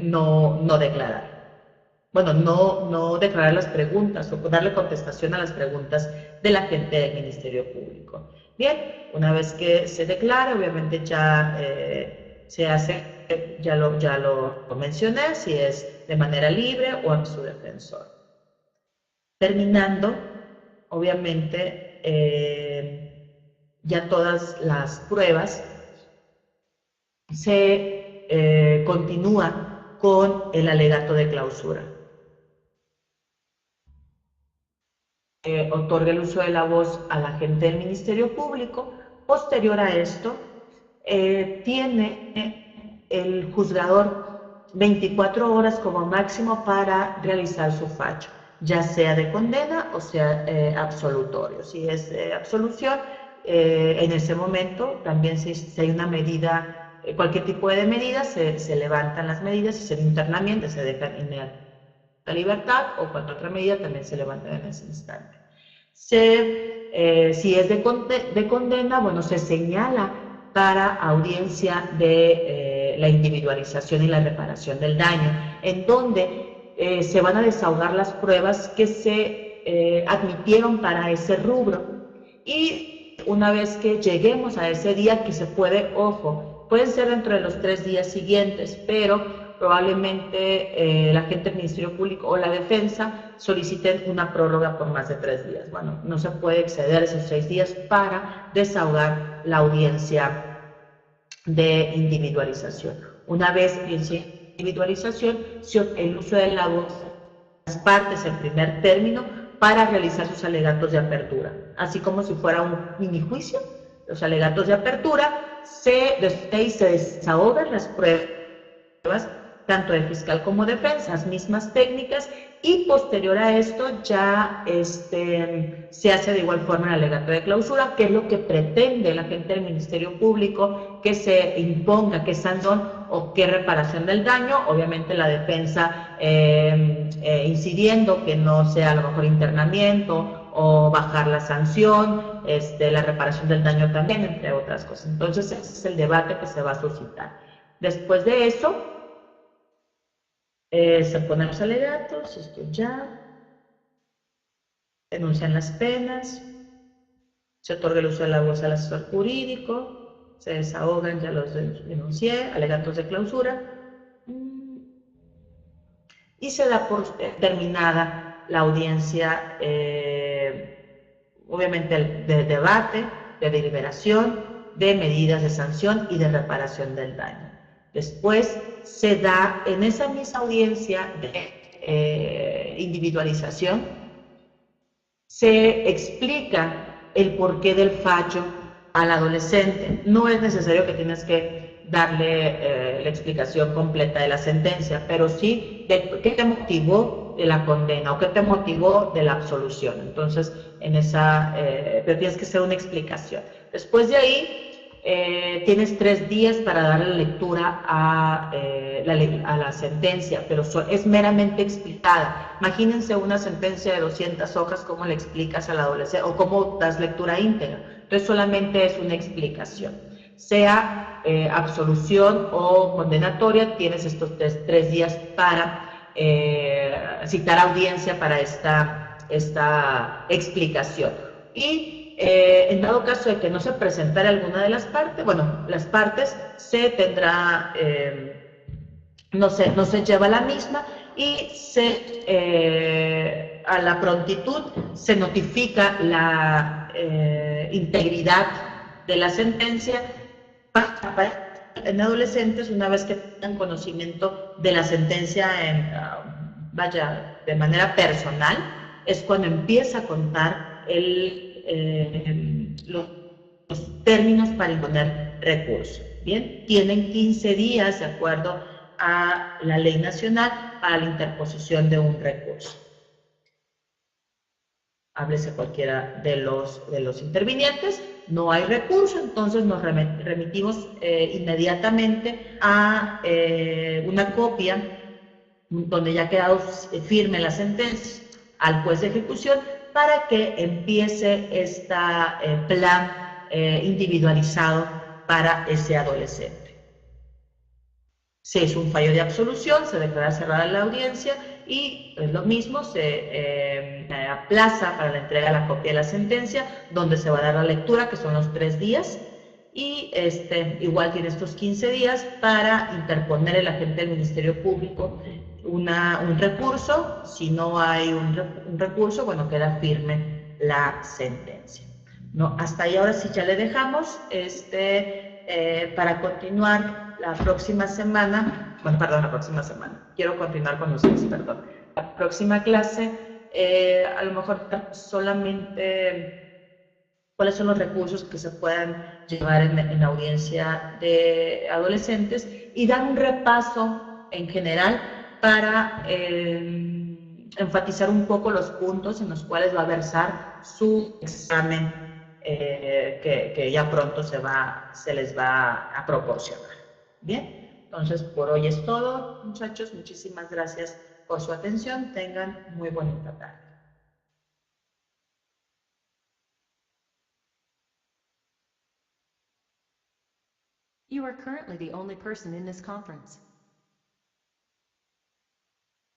Speaker 1: no declarar. Bueno, no declarar las preguntas o darle contestación a las preguntas de la gente del Ministerio Público. Bien, una vez que se declara, obviamente ya se hace, ya lo mencioné, si es de manera libre o a su defensor. Terminando, obviamente, ya todas las pruebas se continúa con el alegato de clausura. Otorga el uso de la voz al agente del Ministerio Público. Posterior a esto, tiene el juzgador 24 horas como máximo para realizar su fallo, ya sea de condena o sea absolutorio. Si es absolución, en ese momento también si hay una medida, cualquier tipo de medida, se levantan las medidas y se internamiento, se dejan en la libertad o cualquier otra medida también se levanta en ese instante. Si es de condena, bueno, se señala para audiencia de la individualización y la reparación del daño, en donde se van a desahogar las pruebas que se admitieron para ese rubro. Y una vez que lleguemos a ese día, que se puede, ojo, pueden ser dentro de los 3 días siguientes, pero probablemente la gente del Ministerio Público o la defensa soliciten una prórroga por más de 3 días. Bueno, no se puede exceder esos 6 días para desahogar la audiencia de individualización. Una vez audiencia de individualización, el uso de la voz de las partes en primer término para realizar sus alegatos de apertura, así como si fuera un mini juicio. Los alegatos de apertura se desahogan las pruebas tanto de fiscal como defensa, las mismas técnicas, y posterior a esto ya se hace de igual forma el alegato de clausura, que es lo que pretende la gente del Ministerio Público, que se imponga qué sanción o qué reparación del daño. Obviamente la defensa incidiendo que no sea a lo mejor internamiento o bajar la sanción, la reparación del daño también, entre otras cosas. Entonces ese es el debate que se va a suscitar. Después de eso, se ponen los alegatos, esto ya, denuncian las penas, se otorga el uso de la voz al asesor jurídico, se desahogan, ya los denuncié, alegatos de clausura, y se da por terminada la audiencia, obviamente de debate, de deliberación, de medidas de sanción y de reparación del daño. Después se da en esa misma audiencia de individualización, se explica el porqué del fallo al adolescente. No es necesario que tienes que darle la explicación completa de la sentencia, pero sí de qué te motivó de la condena o qué te motivó de la absolución. Entonces, pero tienes que hacer una explicación. Después de ahí, tienes 3 días para darle lectura a la sentencia, pero es meramente explicada. Imagínense una sentencia de 200 hojas, ¿cómo le explicas al adolescente o cómo das lectura íntegra? Entonces solamente es una explicación. Sea absolución o condenatoria, tienes estos 3 días para citar audiencia para esta explicación. Y en dado caso de que no se presentara alguna de las partes, bueno, las partes se tendrá, no se lleva la misma y a la prontitud se notifica la integridad de la sentencia en adolescentes. Una vez que tengan conocimiento de la sentencia de manera personal, es cuando empieza a contar los los términos para imponer recurso. Bien, tienen 15 días de acuerdo a la ley nacional para la interposición de un recurso. Háblese cualquiera de los intervinientes, no hay recurso, entonces nos remitimos inmediatamente a una copia donde ya ha quedado firme la sentencia al juez de ejecución para que empiece este plan individualizado para ese adolescente. Si es un fallo de absolución, se declara cerrada la audiencia y es lo mismo, se aplaza para la entrega de la copia de la sentencia, donde se va a dar la lectura, que son los 3 días, y igual tiene estos 15 días para interponer el agente del Ministerio Público un recurso. Si no hay un recurso, bueno, queda firme la sentencia. No, hasta ahí ahora sí ya le dejamos, para continuar la próxima semana, bueno, perdón, la próxima semana, quiero continuar con ustedes, perdón. La próxima clase, a lo mejor solamente cuáles son los recursos que se puedan llevar en audiencia de adolescentes y dar un repaso en general para enfatizar un poco los puntos en los cuales va a versar su examen que ya pronto se les va a proporcionar. Bien, entonces por hoy es todo, muchachos. Muchísimas gracias por su atención. Tengan muy bonita tarde.
Speaker 2: You are currently the only person in this conference.